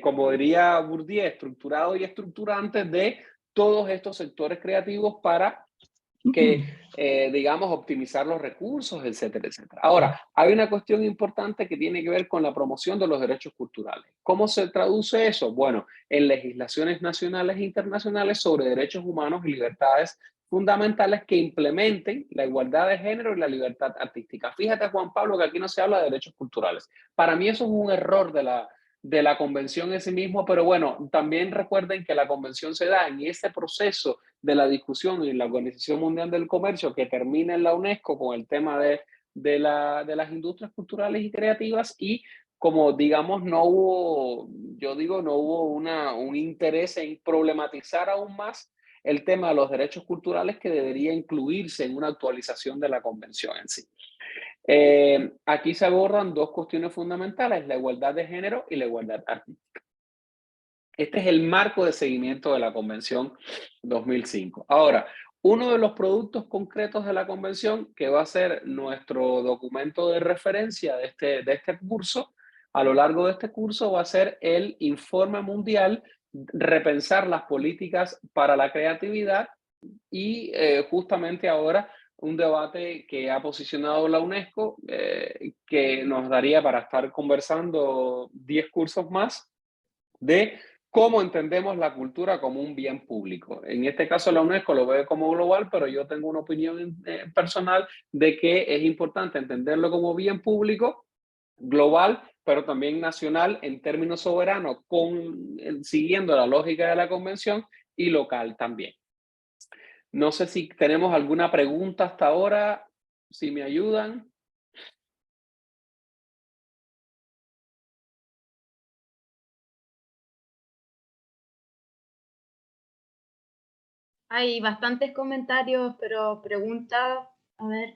como diría Bourdieu, estructurado y estructurante de todos estos sectores creativos para que, digamos, optimizar los recursos, etcétera, etcétera. Ahora, hay una cuestión importante que tiene que ver con la promoción de los derechos culturales. ¿Cómo se traduce eso? Bueno, en legislaciones nacionales e internacionales sobre derechos humanos y libertades fundamentales que implementen la igualdad de género y la libertad artística. Fíjate, Juan Pablo, que aquí no se habla de derechos culturales. Para mí eso es un error de la convención en sí mismo, pero bueno, también recuerden que la convención se da en ese proceso de la discusión en la Organización Mundial del Comercio que termina en la UNESCO con el tema de las industrias culturales y creativas, y como digamos no hubo, yo digo, no hubo un interés en problematizar aún más el tema de los derechos culturales, que debería incluirse en una actualización de la convención en sí. Aquí se abordan dos cuestiones fundamentales: la igualdad de género y la igualdad artística. Este es el marco de seguimiento de la Convención 2005. Ahora, uno de los productos concretos de la Convención, que va a ser nuestro documento de referencia de este curso, a lo largo de este curso, va a ser el Informe Mundial Repensar las políticas para la creatividad, y justamente ahora un debate que ha posicionado la UNESCO, que nos daría para estar conversando 10 cursos más de cómo entendemos la cultura como un bien público. En este caso la UNESCO lo ve como global, pero yo tengo una opinión personal de que es importante entenderlo como bien público, global, pero también nacional en términos soberanos, siguiendo la lógica de la convención, y local también. No sé si tenemos alguna pregunta hasta ahora, si me ayudan. Hay bastantes comentarios, pero preguntas, a ver.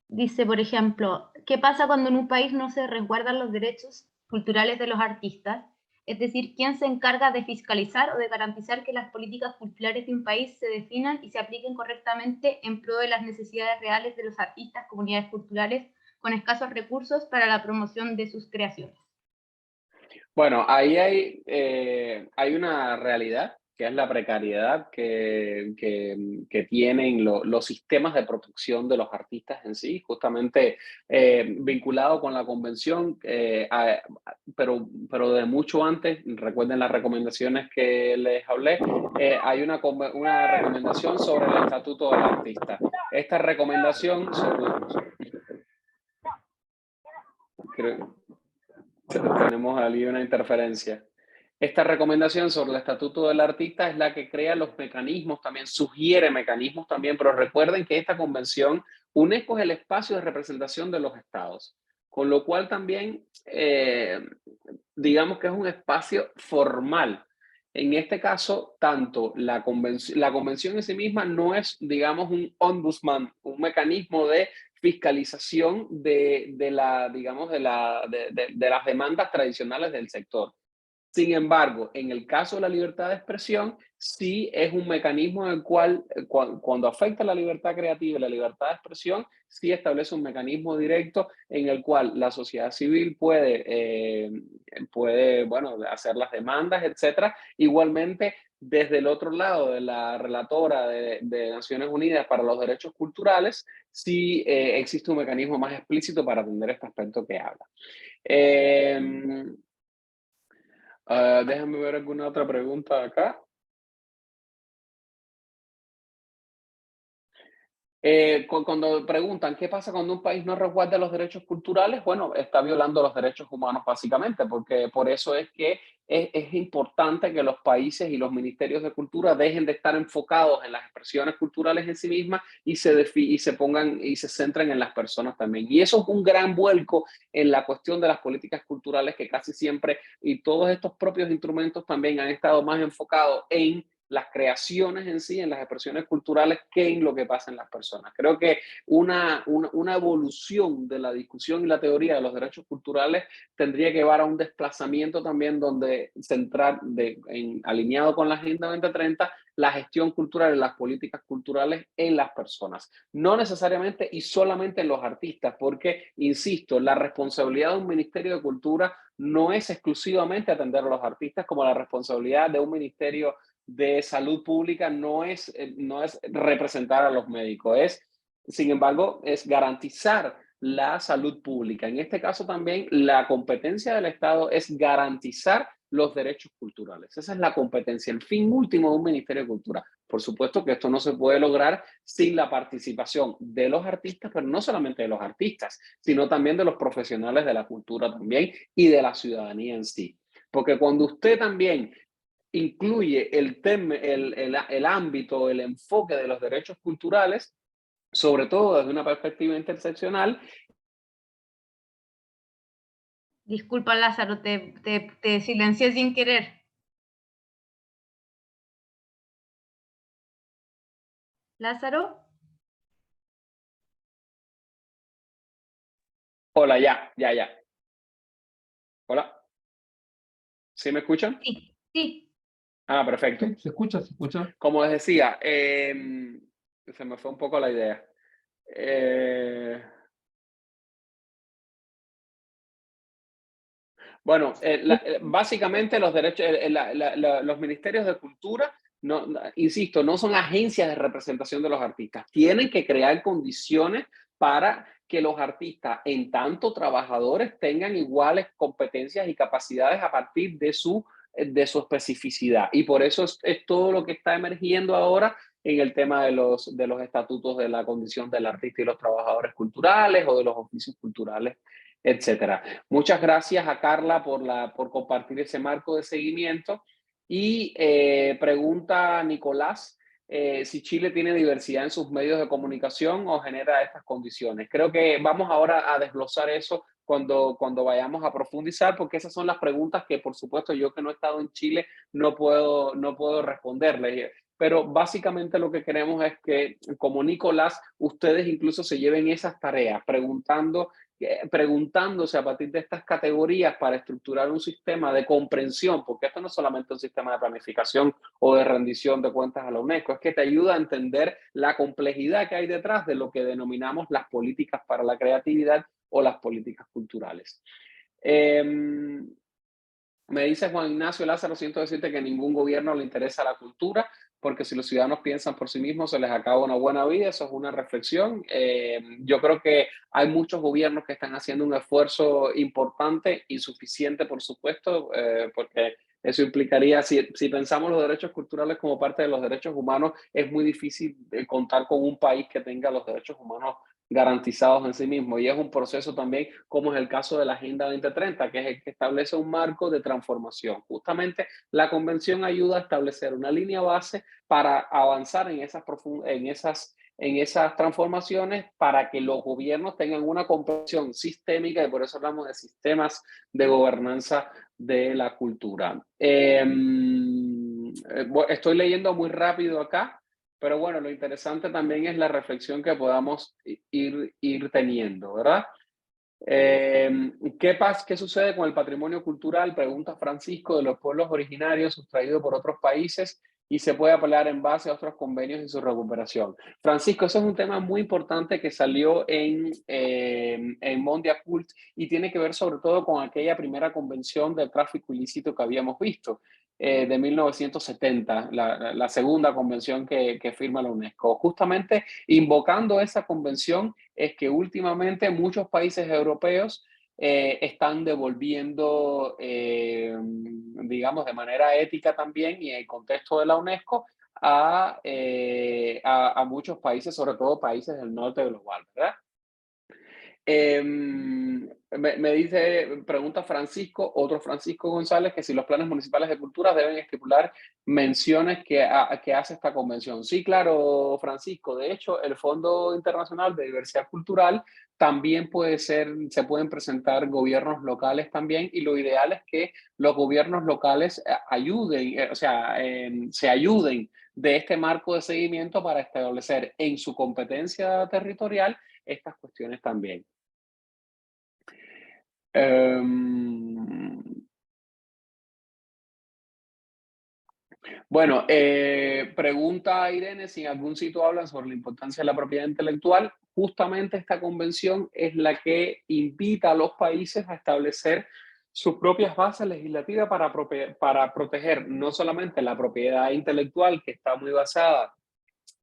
Dice, por ejemplo, ¿qué pasa cuando en un país no se resguardan los derechos culturales de los artistas? Es decir, ¿quién se encarga de fiscalizar o de garantizar que las políticas culturales de un país se definan y se apliquen correctamente en pro de las necesidades reales de los artistas, comunidades culturales con escasos recursos para la promoción de sus creaciones? Bueno, ahí hay una realidad, que es la precariedad que tienen los sistemas de protección de los artistas en sí, justamente vinculado con la convención, pero de mucho antes. Recuerden las recomendaciones que les hablé. Hay una recomendación sobre el Estatuto del Artista. Esta recomendación tenemos ahí una interferencia. Esta recomendación sobre el Estatuto del Artista es la que crea los mecanismos, también sugiere mecanismos también, pero recuerden que esta convención, UNESCO es el espacio de representación de los estados, con lo cual también digamos que es un espacio formal. En este caso, tanto la convención en sí misma no es, digamos, un ombudsman, un mecanismo de fiscalización de las demandas tradicionales del sector, Sin embargo, en el caso de la libertad de expresión, sí es un mecanismo en el cual, cuando afecta la libertad creativa y la libertad de expresión, sí establece un mecanismo directo en el cual la sociedad civil puede bueno, hacer las demandas, etcétera. Igualmente, desde el otro lado de la relatora de Naciones Unidas para los Derechos Culturales, sí existe un mecanismo más explícito para atender este aspecto que habla. Déjame ver alguna otra pregunta acá. Cuando preguntan qué pasa cuando un país no resguarda los derechos culturales, bueno, está violando los derechos humanos básicamente, porque por eso es que es importante que los países y los ministerios de cultura dejen de estar enfocados en las expresiones culturales en sí mismas y se pongan y se centren en las personas también. Y eso es un gran vuelco en la cuestión de las políticas culturales que casi siempre, y todos estos propios instrumentos también han estado más enfocados en las creaciones en sí, en las expresiones culturales, que en lo que pasa en las personas. Creo que una evolución de la discusión y la teoría de los derechos culturales tendría que llevar a un desplazamiento también donde centrar, alineado con la Agenda 2030, la gestión cultural y las políticas culturales en las personas. No necesariamente y solamente en los artistas, porque, insisto, la responsabilidad de un Ministerio de Cultura no es exclusivamente atender a los artistas, como la responsabilidad de un Ministerio de Salud Pública no es representar a los médicos, sin embargo, es garantizar la salud pública. En este caso también la competencia del Estado es garantizar los derechos culturales. Esa es la competencia, el fin último de un Ministerio de Cultura. Por supuesto que esto no se puede lograr sin la participación de los artistas, pero no solamente de los artistas, sino también de los profesionales de la cultura también y de la ciudadanía en sí. Porque cuando usted también incluye el ámbito, el enfoque de los derechos culturales, sobre todo desde una perspectiva interseccional. Disculpa, Lázaro, te silencié sin querer. Lázaro. Hola, ya. Hola. ¿Sí me escuchan? Sí, sí. Ah, perfecto. Sí, se escucha, se escucha. Como les decía, se me fue un poco la idea. Bueno, básicamente los derechos, los ministerios de cultura, insisto, no son agencias de representación de los artistas. Tienen que crear condiciones para que los artistas, en tanto trabajadores, tengan iguales competencias y capacidades a partir de su especificidad. Y por eso es todo lo que está emergiendo ahora en el tema de los estatutos de la condición del artista y los trabajadores culturales o de los oficios culturales, etcétera. Muchas gracias a Carla por compartir ese marco de seguimiento. Y pregunta Nicolás si Chile tiene diversidad en sus medios de comunicación o genera estas condiciones. Creo que vamos ahora a desglosar eso cuando vayamos a profundizar, porque esas son las preguntas que, por supuesto, yo que no he estado en Chile no puedo responderles. Pero básicamente lo que queremos es que, como Nicolás, ustedes incluso se lleven esas tareas preguntándose a partir de estas categorías para estructurar un sistema de comprensión, porque esto no es solamente un sistema de planificación o de rendición de cuentas a la UNESCO, es que te ayuda a entender la complejidad que hay detrás de lo que denominamos las políticas para la creatividad o las políticas culturales. Me dice Juan Ignacio Lázaro, siento decirte que a ningún gobierno le interesa la cultura, porque si los ciudadanos piensan por sí mismos se les acaba una buena vida. Eso es una reflexión. Yo creo que hay muchos gobiernos que están haciendo un esfuerzo importante, insuficiente por supuesto, porque eso implicaría, si pensamos los derechos culturales como parte de los derechos humanos, es muy difícil contar con un país que tenga los derechos humanos garantizados en sí mismo, y es un proceso también, como es el caso de la Agenda 2030, que es el que establece un marco de transformación. Justamente la convención ayuda a establecer una línea base para avanzar en esas transformaciones, para que los gobiernos tengan una comprensión sistémica, y por eso hablamos de sistemas de gobernanza de la cultura. Estoy leyendo muy rápido acá, pero bueno, lo interesante también es la reflexión que podamos ir teniendo, ¿verdad? ¿Qué sucede con el patrimonio cultural? Pregunta Francisco, de los pueblos originarios sustraídos por otros países y se puede apelar en base a otros convenios y su recuperación. Francisco, eso es un tema muy importante que salió en Mondia Cult y tiene que ver sobre todo con aquella primera convención del tráfico ilícito que habíamos visto de 1970, la segunda convención que firma la UNESCO. Justamente invocando esa convención es que últimamente muchos países europeos están devolviendo, digamos, de manera ética también y en el contexto de la UNESCO a muchos países, sobre todo países del norte global, ¿verdad? Me dice, pregunta Francisco, otro Francisco González, que si los planes municipales de cultura deben estipular menciones que hace esta convención. Sí, claro, Francisco. De hecho, el Fondo Internacional de Diversidad Cultural también puede ser, se pueden presentar gobiernos locales también, y lo ideal es que los gobiernos locales ayuden, se ayuden de este marco de seguimiento para establecer en su competencia territorial estas cuestiones también. Bueno, pregunta Irene si en algún sitio hablan sobre la importancia de la propiedad intelectual. Justamente esta convención es la que invita a los países a establecer sus propias bases legislativas para proteger no solamente la propiedad intelectual, que está muy basada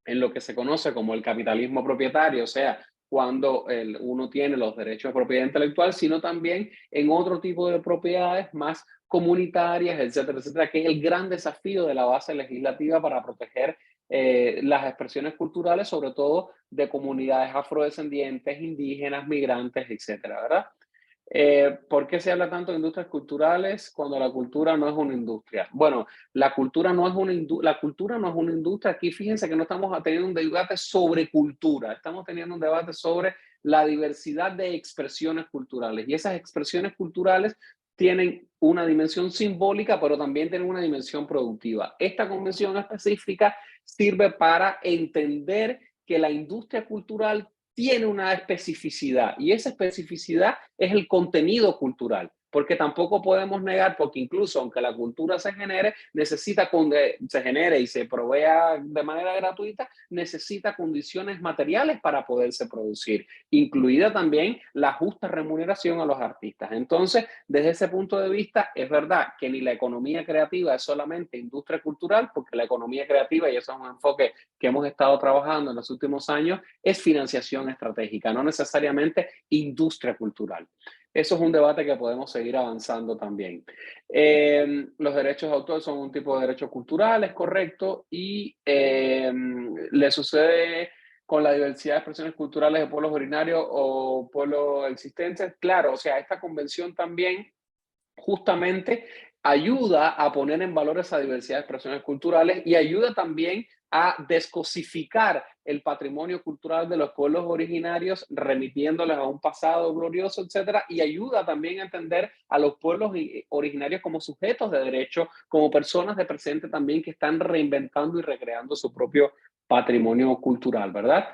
en lo que se conoce como el capitalismo propietario, o sea, cuando uno tiene los derechos de propiedad intelectual, sino también en otro tipo de propiedades más comunitarias, etcétera, etcétera, que es el gran desafío de la base legislativa para proteger las expresiones culturales, sobre todo de comunidades afrodescendientes, indígenas, migrantes, etcétera, ¿verdad? ¿Por qué se habla tanto de industrias culturales cuando la cultura no es una industria? Bueno, la cultura no es una industria. Aquí fíjense que no estamos teniendo un debate sobre cultura, estamos teniendo un debate sobre la diversidad de expresiones culturales. Y esas expresiones culturales tienen una dimensión simbólica, pero también tienen una dimensión productiva. Esta convención específica sirve para entender que la industria cultural tiene una especificidad, y esa especificidad es el contenido cultural, porque tampoco podemos negar, porque incluso aunque la cultura se genere y se provea de manera gratuita, necesita condiciones materiales para poderse producir, incluida también la justa remuneración a los artistas. Entonces, desde ese punto de vista, es verdad que ni la economía creativa es solamente industria cultural, porque la economía creativa, y eso es un enfoque que hemos estado trabajando en los últimos años, es financiación estratégica, no necesariamente industria cultural. Eso es un debate que podemos seguir avanzando también. Los derechos de autor son un tipo de derecho cultural, es correcto, y le sucede con la diversidad de expresiones culturales de pueblos originarios o pueblos existentes. Claro, o sea, esta convención también justamente ayuda a poner en valor esa diversidad de expresiones culturales y ayuda también a descosificar el patrimonio cultural de los pueblos originarios, remitiéndoles a un pasado glorioso, etcétera, y ayuda también a entender a los pueblos originarios como sujetos de derecho, como personas de presente también que están reinventando y recreando su propio patrimonio cultural, ¿verdad?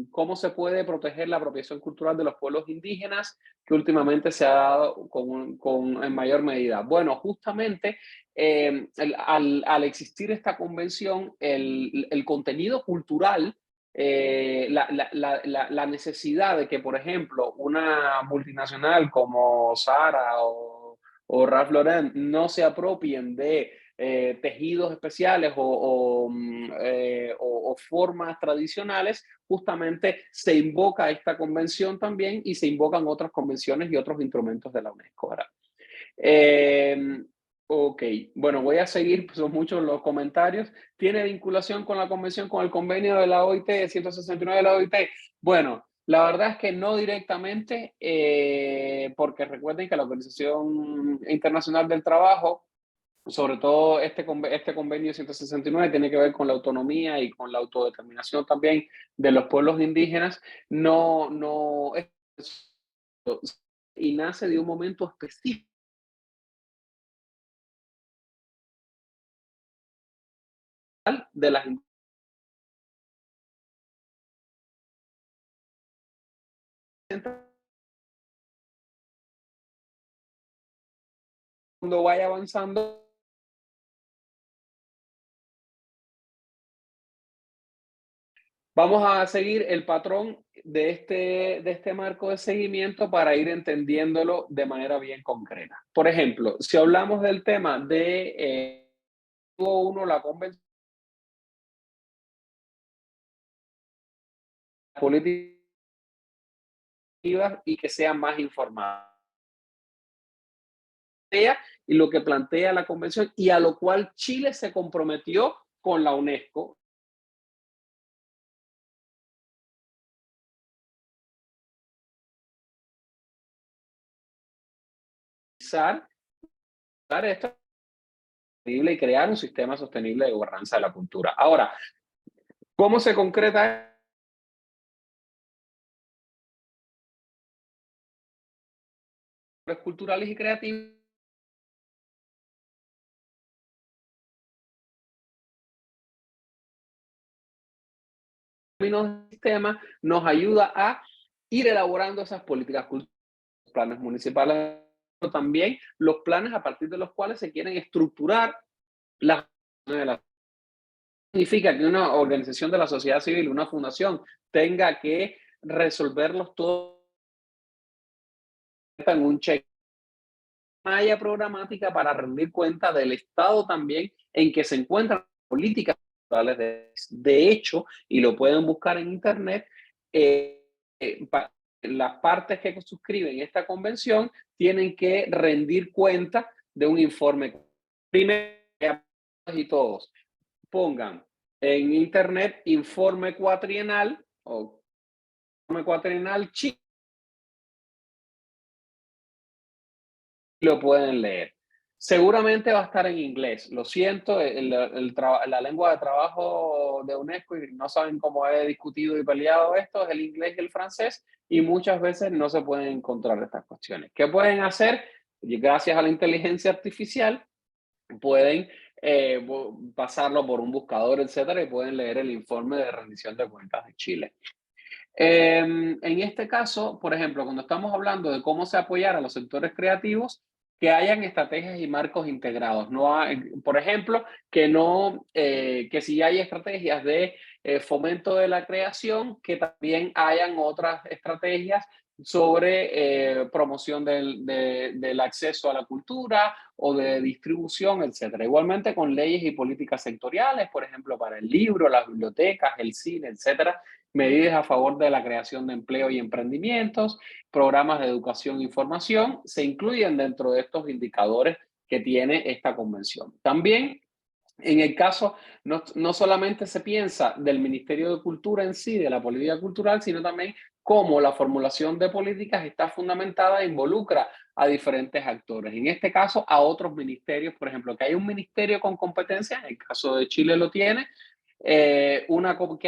¿Cómo se puede proteger la apropiación cultural de los pueblos indígenas, que últimamente se ha dado en mayor medida? Bueno, justamente al existir esta convención, el contenido cultural, la necesidad de que, por ejemplo, una multinacional como Zara o Ralph Lauren no se apropien de tejidos especiales o formas tradicionales, justamente se invoca esta convención también y se invocan otras convenciones y otros instrumentos de la UNESCO. ¿Verdad? Ok, bueno, voy a seguir, son muchos los comentarios. ¿Tiene vinculación con la convención, con el convenio de la OIT, 169 de la OIT? Bueno, la verdad es que no directamente, porque recuerden que la Organización Internacional del Trabajo, sobre todo este convenio 169, tiene que ver con la autonomía y con la autodeterminación también de los pueblos indígenas, y nace de un momento específico de las cuando vaya avanzando, vamos a seguir el patrón de este marco de seguimiento para ir entendiéndolo de manera bien concreta. Por ejemplo, si hablamos del tema de la convención política y que sean más informadas. Y lo que plantea la convención y a lo cual Chile se comprometió con la UNESCO. Esto y crear un sistema sostenible de gobernanza de la cultura. Ahora, ¿cómo se concreta culturales y creativos? El sistema nos ayuda a ir elaborando esas políticas culturales, planes municipales, pero también los planes a partir de los cuales se quieren estructurar las de la significa que una organización de la sociedad civil, una fundación, tenga que resolverlos todos en un cheque. Haya programática para rendir cuenta del estado también en que se encuentran políticas culturales. De hecho, y lo pueden buscar en internet, las partes que suscriben esta convención tienen que rendir cuenta de un informe. Primero, y todos pongan en internet informe cuatrienal o informe cuatrienal Chile, lo pueden leer. Seguramente va a estar en inglés. Lo siento, la lengua de trabajo de UNESCO, y no saben cómo he discutido y peleado esto, es el inglés y el francés, y muchas veces no se pueden encontrar estas cuestiones. ¿Qué pueden hacer? Y gracias a la inteligencia artificial, pueden pasarlo por un buscador, etcétera, y pueden leer el informe de rendición de cuentas de Chile. En este caso, por ejemplo, cuando estamos hablando de cómo se apoyar a los sectores creativos, que hayan estrategias y marcos integrados. No hay, por ejemplo, que si hay estrategias de fomento de la creación, que también hayan otras estrategias sobre promoción del acceso a la cultura o de distribución, etcétera. Igualmente con leyes y políticas sectoriales, por ejemplo, para el libro, las bibliotecas, el cine, etcétera, medidas a favor de la creación de empleo y emprendimientos, programas de educación e información, se incluyen dentro de estos indicadores que tiene esta convención. También, en el caso, no solamente se piensa del Ministerio de Cultura en sí, de la política cultural, sino también cómo la formulación de políticas está fundamentada e involucra a diferentes actores. En este caso, a otros ministerios, por ejemplo, que hay un ministerio con competencias, en el caso de Chile lo tiene, que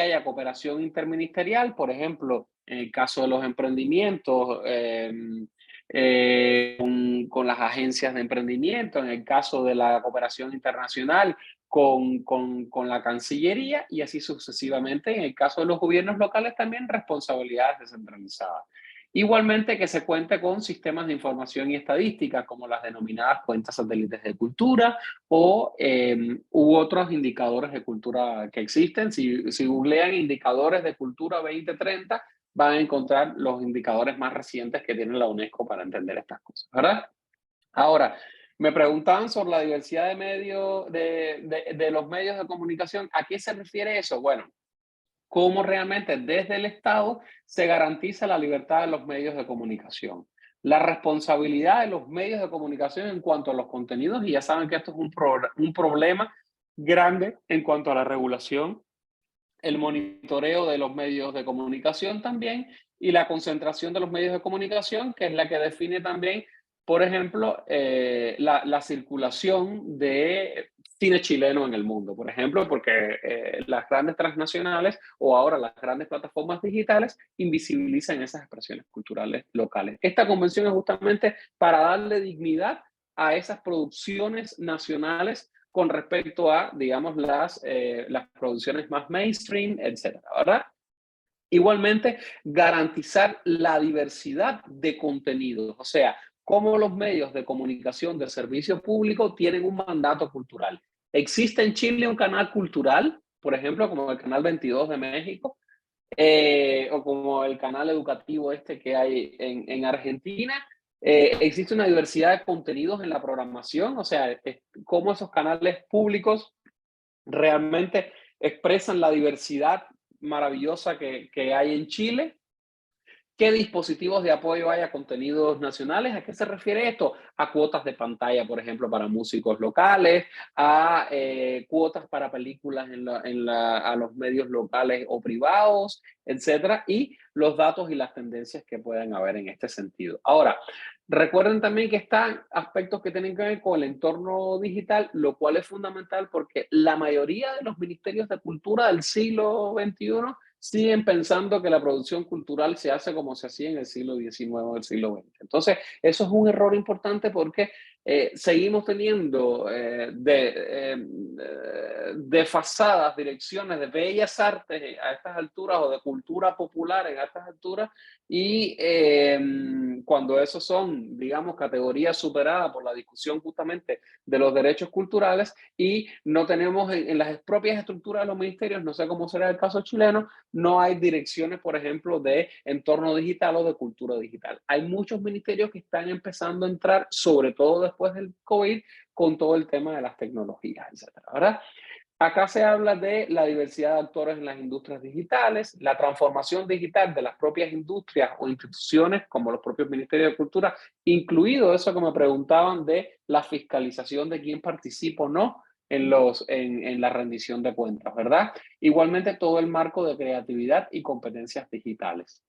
haya cooperación interministerial, por ejemplo, en el caso de los emprendimientos, con las agencias de emprendimiento, en el caso de la cooperación internacional, con la Cancillería y así sucesivamente. En el caso de los gobiernos locales también responsabilidades descentralizadas. Igualmente que se cuente con sistemas de información y estadística como las denominadas cuentas satélites de cultura u otros indicadores de cultura que existen. Si googlean indicadores de cultura 2030, van a encontrar los indicadores más recientes que tiene la UNESCO para entender estas cosas, ¿verdad? Ahora, me preguntaban sobre la diversidad de medios, de los medios de comunicación. ¿A qué se refiere eso? Bueno, cómo realmente desde el Estado se garantiza la libertad de los medios de comunicación. La responsabilidad de los medios de comunicación en cuanto a los contenidos, y ya saben que esto es un problema grande en cuanto a la regulación, el monitoreo de los medios de comunicación también, y la concentración de los medios de comunicación, que es la que define también, por ejemplo, la circulación de cine chileno en el mundo, por ejemplo, porque las grandes transnacionales o ahora las grandes plataformas digitales invisibilizan esas expresiones culturales locales. Esta convención es justamente para darle dignidad a esas producciones nacionales con respecto a, digamos, las producciones más mainstream, etcétera, ¿verdad? Igualmente, garantizar la diversidad de contenidos, o sea, cómo los medios de comunicación de servicio público tienen un mandato cultural. ¿Existe en Chile un canal cultural, por ejemplo, como el Canal 22 de México, o como el canal educativo este que hay en Argentina? ¿Existe una diversidad de contenidos en la programación? O sea, cómo esos canales públicos realmente expresan la diversidad maravillosa que hay en Chile. ¿Qué dispositivos de apoyo hay a contenidos nacionales? ¿A qué se refiere esto? A cuotas de pantalla, por ejemplo, para músicos locales, a cuotas para películas a los medios locales o privados, etcétera, y los datos y las tendencias que pueden haber en este sentido. Ahora, recuerden también que están aspectos que tienen que ver con el entorno digital, lo cual es fundamental porque la mayoría de los ministerios de cultura del siglo XXI siguen pensando que la producción cultural se hace como se hacía en el siglo XIX o el siglo XX. Entonces, eso es un error importante porque seguimos teniendo desfasadas direcciones de bellas artes a estas alturas o de cultura popular en estas alturas, y cuando esos son, digamos, categorías superadas por la discusión justamente de los derechos culturales, y no tenemos en las propias estructuras de los ministerios, no sé cómo será el caso chileno, no hay direcciones, por ejemplo, de entorno digital o de cultura digital. Hay muchos ministerios que están empezando a entrar, sobre todo después del COVID, con todo el tema de las tecnologías, etcétera, ¿verdad? Acá se habla de la diversidad de actores en las industrias digitales, la transformación digital de las propias industrias o instituciones, como los propios ministerios de cultura, incluido eso que me preguntaban de la fiscalización de quién participa o no en la rendición de cuentas, ¿verdad? Igualmente todo el marco de creatividad y competencias digitales.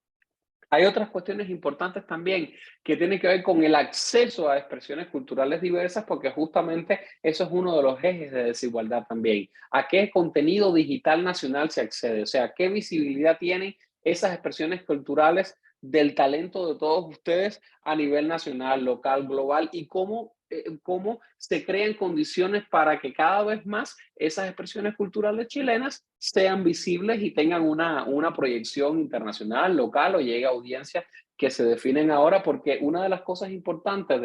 Hay otras cuestiones importantes también que tienen que ver con el acceso a expresiones culturales diversas, porque justamente eso es uno de los ejes de desigualdad también. ¿A qué contenido digital nacional se accede? O sea, ¿qué visibilidad tienen esas expresiones culturales del talento de todos ustedes a nivel nacional, local, global? Y cómo se crean condiciones para que cada vez más esas expresiones culturales chilenas sean visibles y tengan una proyección internacional, local, o llegue a audiencias que se definen ahora, porque una de las cosas importantes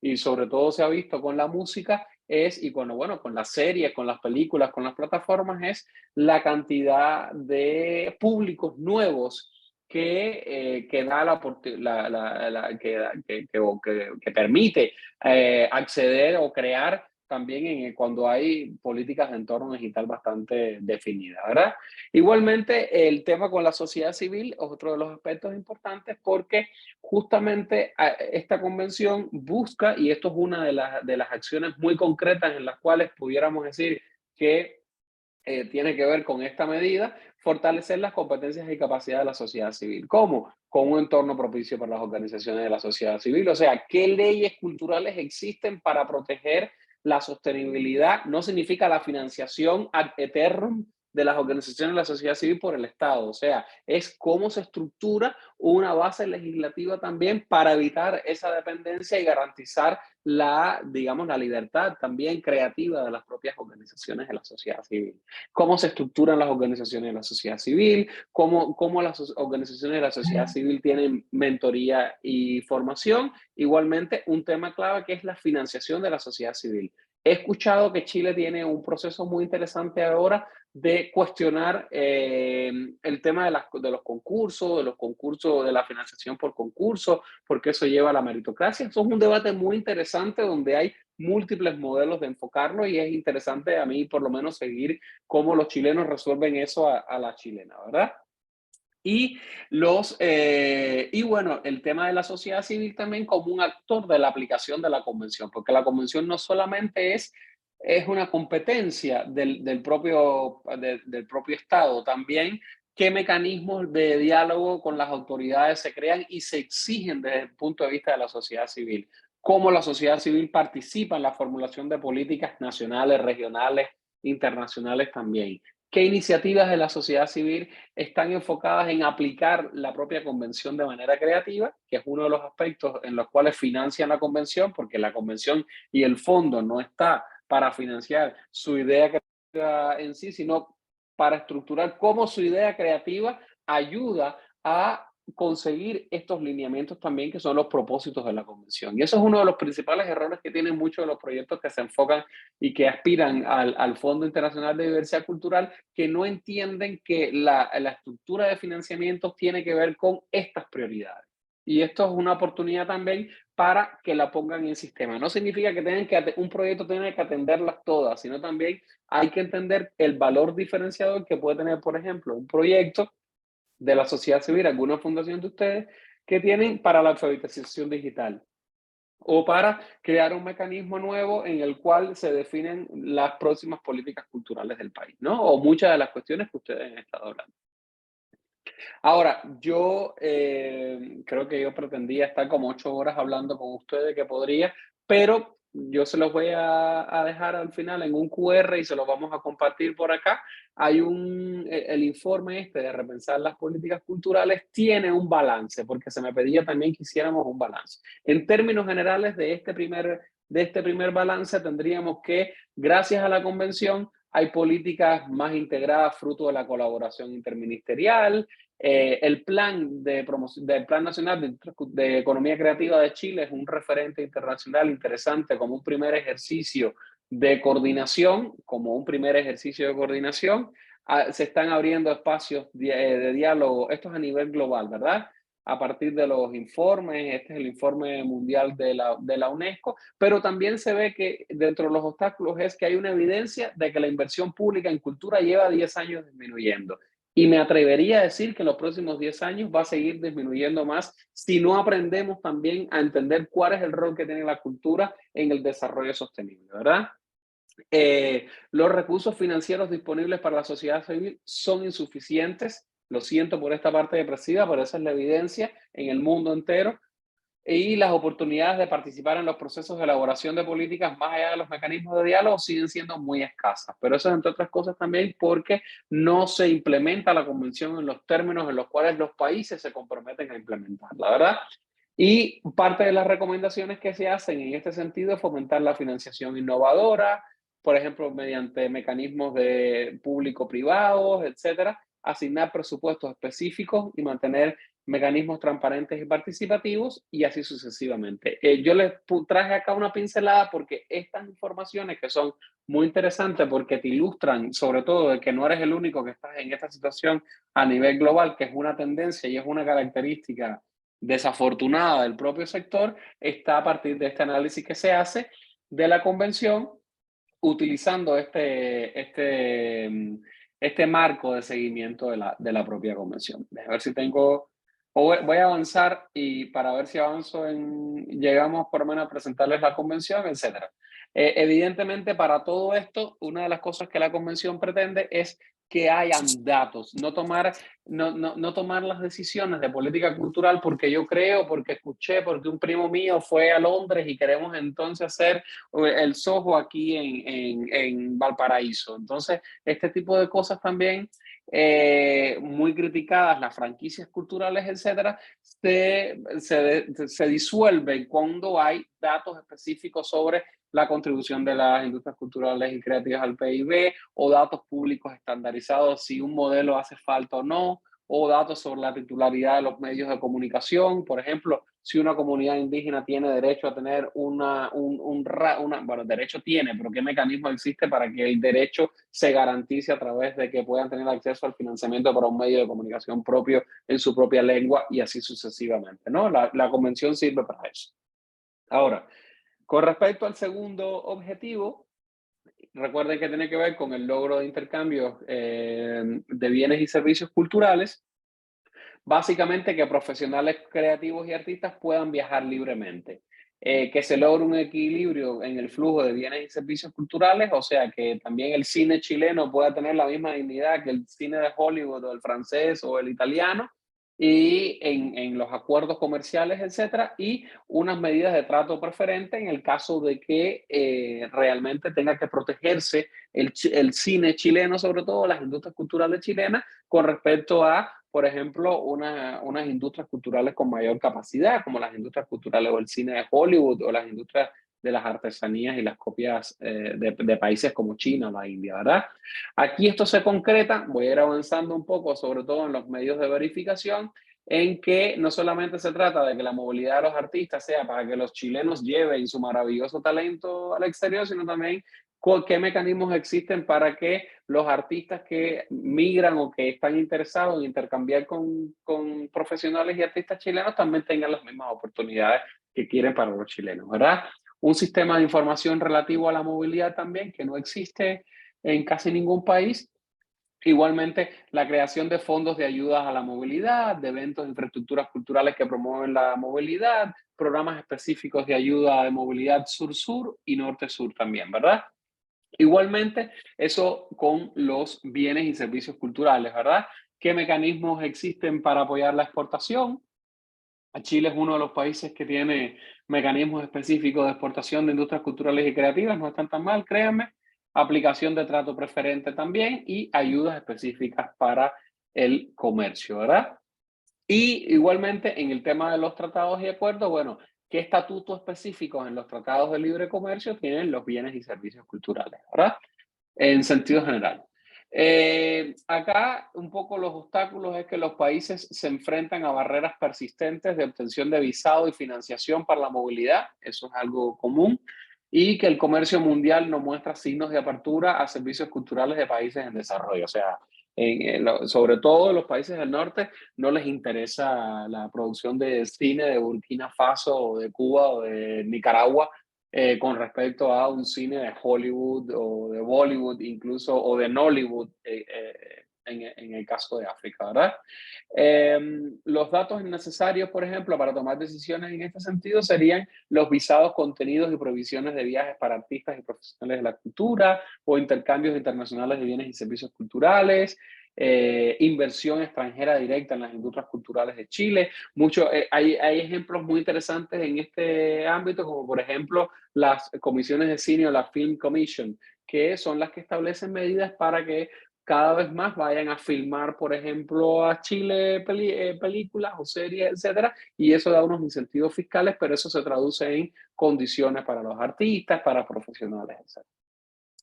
y sobre todo se ha visto con la música y con las series, con las películas, con las plataformas, es la cantidad de públicos nuevos que da que permite acceder o crear también cuando hay políticas de entorno digital bastante definidas, ¿verdad? Igualmente, el tema con la sociedad civil es otro de los aspectos importantes, porque justamente esta convención busca, y esto es una de las acciones muy concretas en las cuales pudiéramos decir que tiene que ver con esta medida, fortalecer las competencias y capacidades de la sociedad civil. ¿Cómo? Con un entorno propicio para las organizaciones de la sociedad civil. O sea, ¿qué leyes culturales existen para proteger la sostenibilidad? No significa la financiación ad eternum de las organizaciones de la sociedad civil por el Estado. O sea, es cómo se estructura una base legislativa también para evitar esa dependencia y garantizar digamos, la libertad también creativa de las propias organizaciones de la sociedad civil. Cómo se estructuran las organizaciones de la sociedad civil, cómo las organizaciones de la sociedad civil tienen mentoría y formación. Igualmente, un tema clave que es la financiación de la sociedad civil. He escuchado que Chile tiene un proceso muy interesante ahora de cuestionar el tema de los concursos, de la financiación por concurso, porque eso lleva a la meritocracia. Eso es un debate muy interesante donde hay múltiples modelos de enfocarlo, y es interesante a mí por lo menos seguir cómo los chilenos resuelven eso a la chilena, ¿verdad? Y bueno, el tema de la sociedad civil también como un actor de la aplicación de la convención, porque la convención no solamente es una competencia del propio Estado, también qué mecanismos de diálogo con las autoridades se crean y se exigen desde el punto de vista de la sociedad civil, cómo la sociedad civil participa en la formulación de políticas nacionales, regionales, internacionales también. ¿Qué iniciativas de la sociedad civil están enfocadas en aplicar la propia convención de manera creativa, que es uno de los aspectos en los cuales financian la convención, porque la convención y el fondo no está para financiar su idea creativa en sí, sino para estructurar cómo su idea creativa ayuda a conseguir estos lineamientos también que son los propósitos de la convención. Y eso es uno de los principales errores que tienen muchos de los proyectos que se enfocan y que aspiran al Fondo Internacional de Diversidad Cultural, que no entienden que la estructura de financiamiento tiene que ver con estas prioridades. Y esto es una oportunidad también para que la pongan en sistema. No significa que un proyecto tenga que atenderlas todas, sino también hay que entender el valor diferenciador que puede tener, por ejemplo, un proyecto de la sociedad civil, alguna fundación de ustedes, que tienen para la alfabetización digital o para crear un mecanismo nuevo en el cual se definen las próximas políticas culturales del país, ¿no? O muchas de las cuestiones que ustedes han estado hablando. Ahora, yo creo que yo pretendía estar como 8 horas hablando con ustedes, que podría, pero yo se los voy a dejar al final en un QR y se los vamos a compartir por acá. Hay el informe este de repensar las políticas culturales tiene un balance, porque se me pedía también que hiciéramos un balance. En términos generales de este primer balance tendríamos que, gracias a la convención, hay políticas más integradas fruto de la colaboración interministerial. El plan del Plan Nacional de Economía Creativa de Chile es un referente internacional interesante como un primer ejercicio de coordinación, se están abriendo espacios de diálogo, esto es a nivel global, ¿verdad? A partir de los informes, este es el informe mundial de la UNESCO, pero también se ve que dentro de los obstáculos es que hay una evidencia de que la inversión pública en cultura lleva 10 años disminuyendo. Y me atrevería a decir que en los próximos 10 años va a seguir disminuyendo más si no aprendemos también a entender cuál es el rol que tiene la cultura en el desarrollo sostenible, ¿verdad? Los recursos financieros disponibles para la sociedad civil son insuficientes. Lo siento por esta parte depresiva, pero esa es la evidencia en el mundo entero. Y las oportunidades de participar en los procesos de elaboración de políticas más allá de los mecanismos de diálogo siguen siendo muy escasas. Pero eso es, entre otras cosas, también porque no se implementa la convención en los términos en los cuales los países se comprometen a implementarla, ¿verdad? Y parte de las recomendaciones que se hacen en este sentido es fomentar la financiación innovadora, por ejemplo, mediante mecanismos de público-privados, etcétera, asignar presupuestos específicos y mantener mecanismos transparentes y participativos, y así sucesivamente. Yo les traje acá una pincelada porque estas informaciones, que son muy interesantes porque te ilustran sobre todo de que no eres el único que estás en esta situación a nivel global, que es una tendencia y es una característica desafortunada del propio sector, está a partir de este análisis que se hace de la convención, utilizando este marco de seguimiento de la propia convención. A ver si tengo, voy a avanzar y para ver si avanzo llegamos por lo menos a presentarles la convención, etcétera. Evidentemente, para todo esto, una de las cosas que la convención pretende es que hayan datos, no tomar las decisiones de política cultural porque yo creo, porque escuché, porque un primo mío fue a Londres y queremos entonces hacer el Soho aquí en Valparaíso. Entonces, este tipo de cosas también, muy criticadas, las franquicias culturales, etcétera, se disuelven cuando hay datos específicos sobre la contribución de las industrias culturales y creativas al PIB, o datos públicos estandarizados, si un modelo hace falta o no, o datos sobre la titularidad de los medios de comunicación. Por ejemplo, si una comunidad indígena tiene derecho a tener bueno, derecho tiene, pero ¿qué mecanismo existe para que el derecho se garantice a través de que puedan tener acceso al financiamiento para un medio de comunicación propio en su propia lengua y así sucesivamente, ¿no? La convención sirve para eso. Ahora, con respecto al segundo objetivo, recuerden que tiene que ver con el logro de intercambios de bienes y servicios culturales. Básicamente que profesionales creativos y artistas puedan viajar libremente. Que se logre un equilibrio en el flujo de bienes y servicios culturales, o sea, que también el cine chileno pueda tener la misma dignidad que el cine de Hollywood o el francés o el italiano, y en los acuerdos comerciales, etcétera, y unas medidas de trato preferente en el caso de que realmente tenga que protegerse el cine chileno, sobre todo las industrias culturales chilenas, con respecto a, por ejemplo, unas industrias culturales con mayor capacidad, como las industrias culturales o el cine de Hollywood o las industrias de las artesanías y las copias de países como China o la India, ¿verdad? Aquí esto se concreta, voy a ir avanzando un poco, sobre todo en los medios de verificación, en que no solamente se trata de que la movilidad de los artistas sea para que los chilenos lleven su maravilloso talento al exterior, sino también qué mecanismos existen para que los artistas que migran o que están interesados en intercambiar con profesionales y artistas chilenos también tengan las mismas oportunidades que quieren para los chilenos, ¿verdad? Un sistema de información relativo a la movilidad también que no existe en casi ningún país. Igualmente, la creación de fondos de ayudas a la movilidad, de eventos e infraestructuras culturales que promueven la movilidad, programas específicos de ayuda de movilidad sur-sur y norte-sur también, ¿verdad? Igualmente, eso con los bienes y servicios culturales, ¿verdad? ¿Qué mecanismos existen para apoyar la exportación? Chile es uno de los países que tiene mecanismos específicos de exportación de industrias culturales y creativas, no están tan mal, créanme. Aplicación de trato preferente también y ayudas específicas para el comercio, ¿verdad? Y igualmente en el tema de los tratados y acuerdos, bueno, ¿qué estatutos específicos en los tratados de libre comercio tienen los bienes y servicios culturales, ¿verdad? En sentido general. Acá un poco los obstáculos es que los países se enfrentan a barreras persistentes de obtención de visado y financiación para la movilidad, eso es algo común, y que el comercio mundial no muestra signos de apertura a servicios culturales de países en desarrollo. O sea, sobre todo en los países del norte no les interesa la producción de cine de Burkina Faso o de Cuba o de Nicaragua, con respecto a un cine de Hollywood o de Bollywood incluso, o de Nollywood en el caso de África, ¿verdad? Los datos necesarios, por ejemplo, para tomar decisiones en este sentido serían los visados, contenidos y provisiones de viajes para artistas y profesionales de la cultura o intercambios internacionales de bienes y servicios culturales, inversión extranjera directa en las industrias culturales de Chile. Hay ejemplos muy interesantes en este ámbito, como por ejemplo las comisiones de cine o la Film Commission, que son las que establecen medidas para que cada vez más vayan a filmar, por ejemplo, a Chile películas o series, etcétera, y eso da unos incentivos fiscales, pero eso se traduce en condiciones para los artistas, para profesionales, etcétera.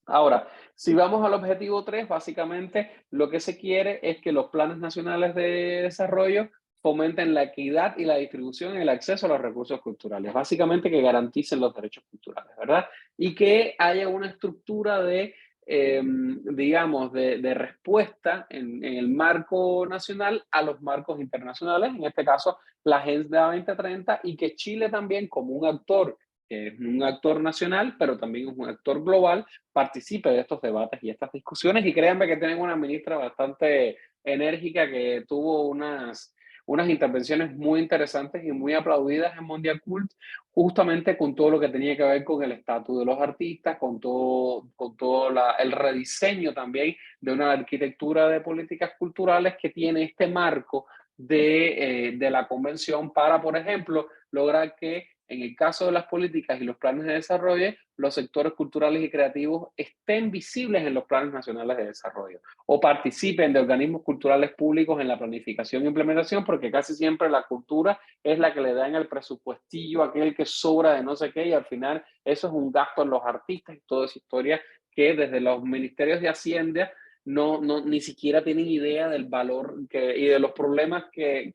Ahora, si vamos al objetivo 3, básicamente lo que se quiere es que los planes nacionales de desarrollo fomenten la equidad y la distribución en el acceso a los recursos culturales, básicamente que garanticen los derechos culturales, ¿verdad? Y que haya una estructura de, digamos, de respuesta en el marco nacional a los marcos internacionales, en este caso la Agenda 2030, y que Chile también como un actor, que es un actor nacional, pero también es un actor global, participe de estos debates y estas discusiones. Y créanme que tienen una ministra bastante enérgica que tuvo unas intervenciones muy interesantes y muy aplaudidas en Mondial Cult, justamente con todo lo que tenía que ver con el estatus de los artistas, con todo el rediseño también de una arquitectura de políticas culturales que tiene este marco de la convención para, por ejemplo, lograr que en el caso de las políticas y los planes de desarrollo, los sectores culturales y creativos estén visibles en los planes nacionales de desarrollo o participen de organismos culturales públicos en la planificación e implementación, porque casi siempre la cultura es la que le da en el presupuestillo aquel que sobra de no sé qué, y al final eso es un gasto en los artistas y toda esa historia que desde los ministerios de Hacienda ni siquiera tienen idea del valor y de los problemas que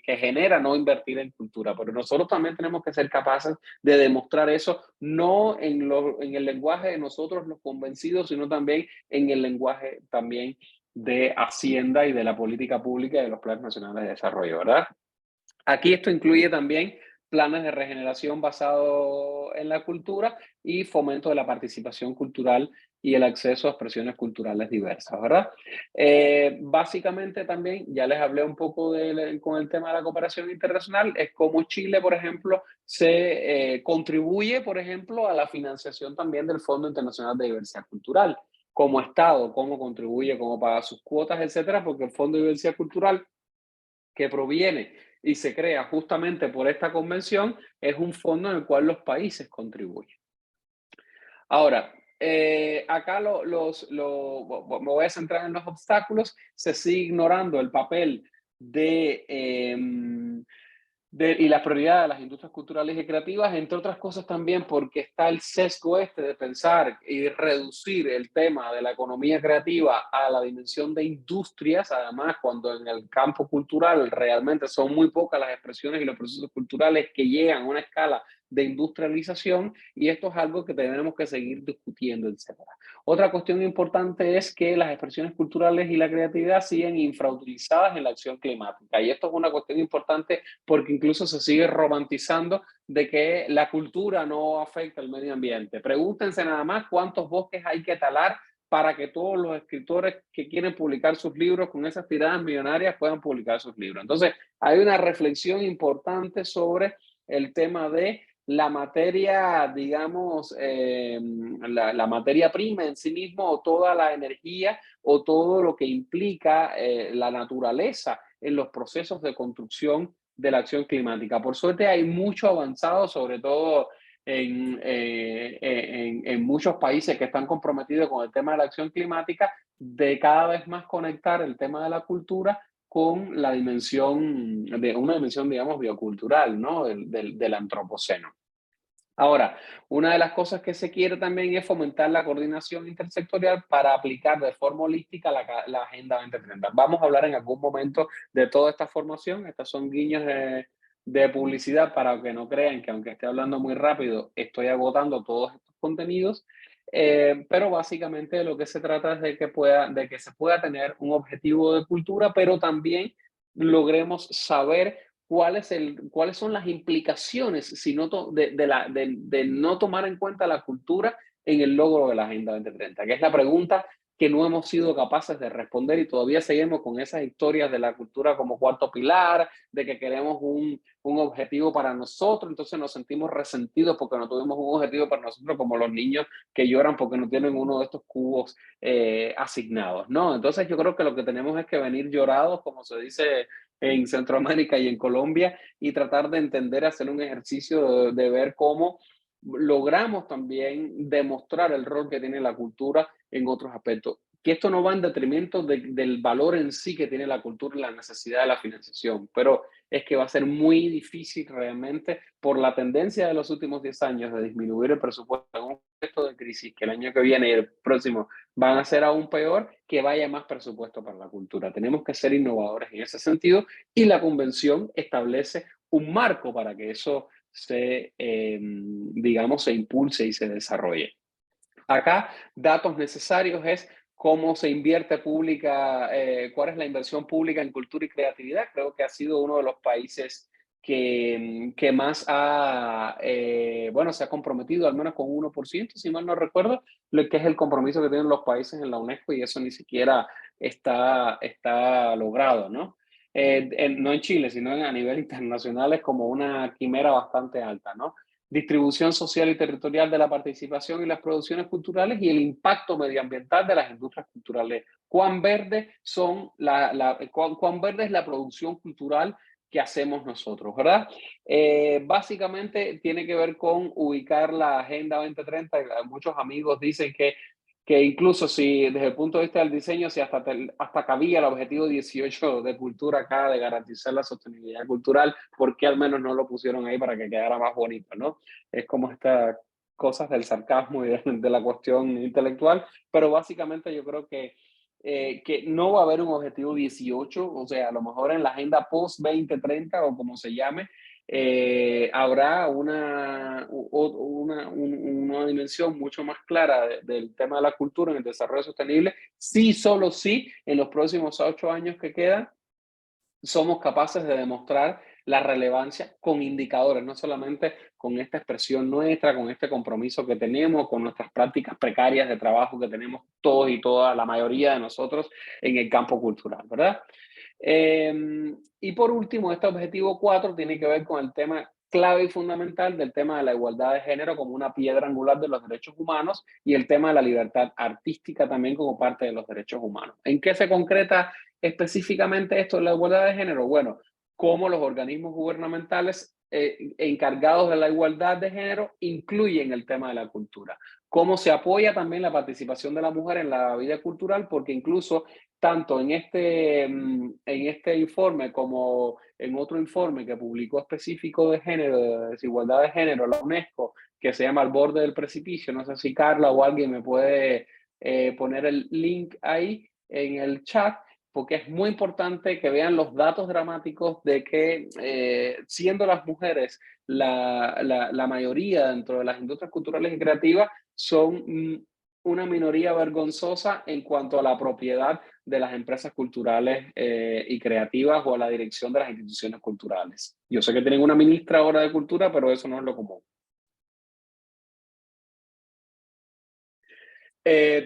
genera no invertir en cultura. Pero nosotros también tenemos que ser capaces de demostrar eso, no en el lenguaje de nosotros los convencidos, sino también en el lenguaje también de Hacienda y de la política pública y de los planes nacionales de desarrollo, ¿verdad? Aquí esto incluye también planes de regeneración basados en la cultura y fomento de la participación cultural y el acceso a expresiones culturales diversas, ¿verdad? Básicamente también, ya les hablé un poco con el tema de la cooperación internacional, es como Chile, por ejemplo, se contribuye, por ejemplo, a la financiación también del Fondo Internacional de Diversidad Cultural. Como Estado, cómo contribuye, cómo paga sus cuotas, etcétera, porque el Fondo de Diversidad Cultural que proviene y se crea justamente por esta convención es un fondo en el cual los países contribuyen. Ahora, acá me voy a centrar en los obstáculos. Se sigue ignorando el papel de y la prioridad de las industrias culturales y creativas, entre otras cosas también porque está el sesgo de pensar y reducir el tema de la economía creativa a la dimensión de industrias, además cuando en el campo cultural realmente son muy pocas las expresiones y los procesos culturales que llegan a una escala de industrialización, y esto es algo que tenemos que seguir discutiendo, etc. Otra cuestión importante es que las expresiones culturales y la creatividad siguen infrautilizadas en la acción climática, y esto es una cuestión importante porque incluso se sigue romantizando de que la cultura no afecta al medio ambiente. Pregúntense nada más cuántos bosques hay que talar para que todos los escritores que quieren publicar sus libros con esas tiradas millonarias puedan publicar sus libros. Entonces, hay una reflexión importante sobre el tema de la materia, digamos, la materia prima en sí mismo, o toda la energía, o todo lo que implica la naturaleza en los procesos de construcción de la acción climática. Por suerte hay mucho avanzado, sobre todo en muchos países que están comprometidos con el tema de la acción climática, de cada vez más conectar el tema de la cultura con la dimensión, de una dimensión, digamos, biocultural, ¿no? Del antropoceno. Ahora, una de las cosas que se quiere también es fomentar la coordinación intersectorial para aplicar de forma holística la Agenda 2030. Vamos a hablar en algún momento de toda esta formación. Estos son guiños de publicidad para que no crean que, aunque esté hablando muy rápido, estoy agotando todos estos contenidos. Pero básicamente de lo que se trata es de que se pueda tener un objetivo de cultura, pero también logremos saber cuáles son las implicaciones si no de no tomar en cuenta la cultura en el logro de la Agenda 2030, que es la pregunta que no hemos sido capaces de responder, y todavía seguimos con esas historias de la cultura como cuarto pilar, de que queremos un objetivo para nosotros, entonces nos sentimos resentidos porque no tuvimos un objetivo para nosotros, como los niños que lloran porque no tienen uno de estos cubos asignados, ¿no? Entonces yo creo que lo que tenemos es que venir llorados, como se dice en Centroamérica y en Colombia, y tratar de entender, hacer un ejercicio de ver cómo logramos también demostrar el rol que tiene la cultura en otros aspectos. Que esto no va en detrimento del valor en sí que tiene la cultura y la necesidad de la financiación, pero es que va a ser muy difícil realmente, por la tendencia de los últimos 10 años de disminuir el presupuesto en un contexto de crisis, que el año que viene y el próximo van a ser aún peor, que vaya más presupuesto para la cultura. Tenemos que ser innovadores en ese sentido, y la convención establece un marco para que eso digamos, se impulse y se desarrolle. Acá, datos necesarios es cómo se invierte pública, cuál es la inversión pública en cultura y creatividad. Creo que ha sido uno de los países que más se ha comprometido, al menos con 1%, si mal no recuerdo, lo que es el compromiso que tienen los países en la UNESCO, y eso ni siquiera está logrado, ¿no? No en Chile, sino a nivel internacional es como una quimera bastante alta, ¿no? Distribución social y territorial de la participación y las producciones culturales, y el impacto medioambiental de las industrias culturales. ¿Cuán verde cuán verde es la producción cultural que hacemos nosotros, verdad? Básicamente tiene que ver con ubicar la Agenda 2030. Muchos amigos dicen que incluso si desde el punto de vista del diseño, si hasta cabía el objetivo 18 de cultura acá, de garantizar la sostenibilidad cultural, ¿por qué al menos no lo pusieron ahí para que quedara más bonito, no? Es como estas cosas del sarcasmo y de la cuestión intelectual, pero básicamente yo creo que no va a haber un objetivo 18, o sea, a lo mejor en la agenda post 2030 o como se llame, habrá una dimensión mucho más clara del tema de la cultura en el desarrollo sostenible, si solo si en los próximos 8 años que quedan somos capaces de demostrar la relevancia con indicadores, no solamente con esta expresión nuestra, con este compromiso que tenemos, con nuestras prácticas precarias de trabajo que tenemos todos y toda la mayoría de nosotros en el campo cultural, ¿verdad? Y por último, este objetivo 4 tiene que ver con el tema clave y fundamental del tema de la igualdad de género como una piedra angular de los derechos humanos, y el tema de la libertad artística también como parte de los derechos humanos. ¿En qué se concreta específicamente esto de la igualdad de género? Bueno, cómo los organismos gubernamentales encargados de la igualdad de género incluyen el tema de la cultura. cómo se apoya también la participación de la mujer en la vida cultural, porque incluso tanto en este informe como en otro informe que publicó específico de género, de desigualdad de género, la UNESCO, que se llama Al borde del precipicio, no sé si Carla o alguien me puede poner el link ahí en el chat, porque es muy importante que vean los datos dramáticos de que siendo las mujeres la mayoría dentro de las industrias culturales y creativas, son una minoría vergonzosa en cuanto a la propiedad de las empresas culturales y creativas o a la dirección de las instituciones culturales. Yo sé que tienen una ministra ahora de cultura, pero eso no es lo común.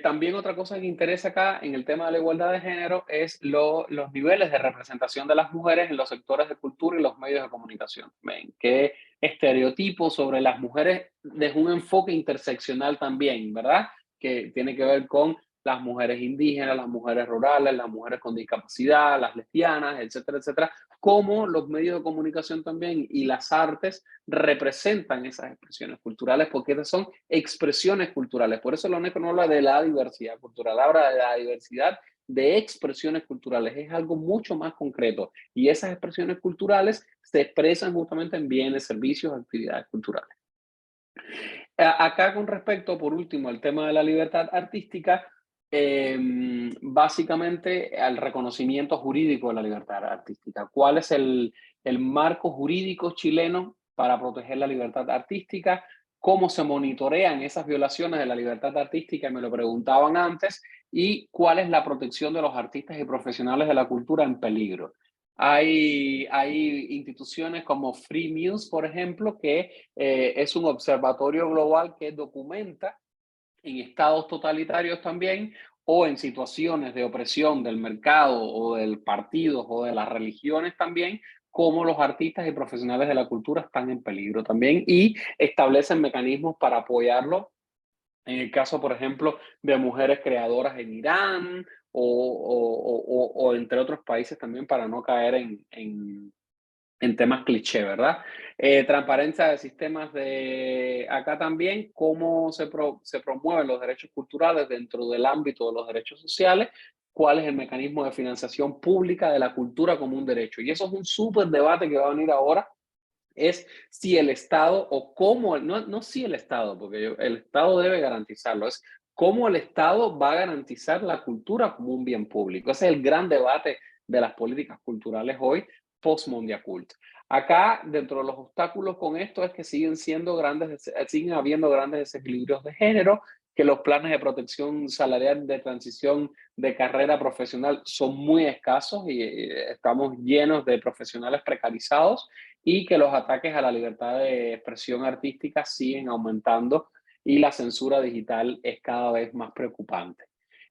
También otra cosa que interesa acá en el tema de la igualdad de género es los niveles de representación de las mujeres en los sectores de cultura y los medios de comunicación. ¿Ven? ¿Qué estereotipos sobre las mujeres desde un enfoque interseccional también, verdad? Que tiene que ver con las mujeres indígenas, las mujeres rurales, las mujeres con discapacidad, las lesbianas, etcétera, etcétera. Cómo los medios de comunicación también y las artes representan esas expresiones culturales, porque esas son expresiones culturales. Por eso la UNESCO no habla de la diversidad cultural, habla de la diversidad de expresiones culturales. Es algo mucho más concreto. Y esas expresiones culturales se expresan justamente en bienes, servicios, actividades culturales. Acá con respecto, por último, al tema de la libertad artística, básicamente al reconocimiento jurídico de la libertad artística. ¿Cuál es el marco jurídico chileno para proteger la libertad artística? ¿Cómo se monitorean esas violaciones de la libertad artística? Me lo preguntaban antes. ¿Y cuál es la protección de los artistas y profesionales de la cultura en peligro? Hay instituciones como Free Muse, por ejemplo, que es un observatorio global que documenta en estados totalitarios también o en situaciones de opresión del mercado o del partido o de las religiones también, cómo los artistas y profesionales de la cultura están en peligro también y establecen mecanismos para apoyarlo. En el caso, por ejemplo, de mujeres creadoras en Irán o entre otros países también para no caer en temas cliché, ¿verdad? Transparencia de sistemas de acá también, cómo se promueven los derechos culturales dentro del ámbito de los derechos sociales, cuál es el mecanismo de financiación pública de la cultura como un derecho. Y eso es un súper debate que va a venir ahora, es si el Estado o cómo, no si el Estado, porque el Estado debe garantizarlo, es cómo el Estado va a garantizar la cultura como un bien público. Ese es el gran debate de las políticas culturales hoy, post-Mondiacult. Acá, dentro de los obstáculos con esto, es que siguen habiendo grandes desequilibrios de género, que los planes de protección salarial de transición de carrera profesional son muy escasos y estamos llenos de profesionales precarizados, y que los ataques a la libertad de expresión artística siguen aumentando y la censura digital es cada vez más preocupante.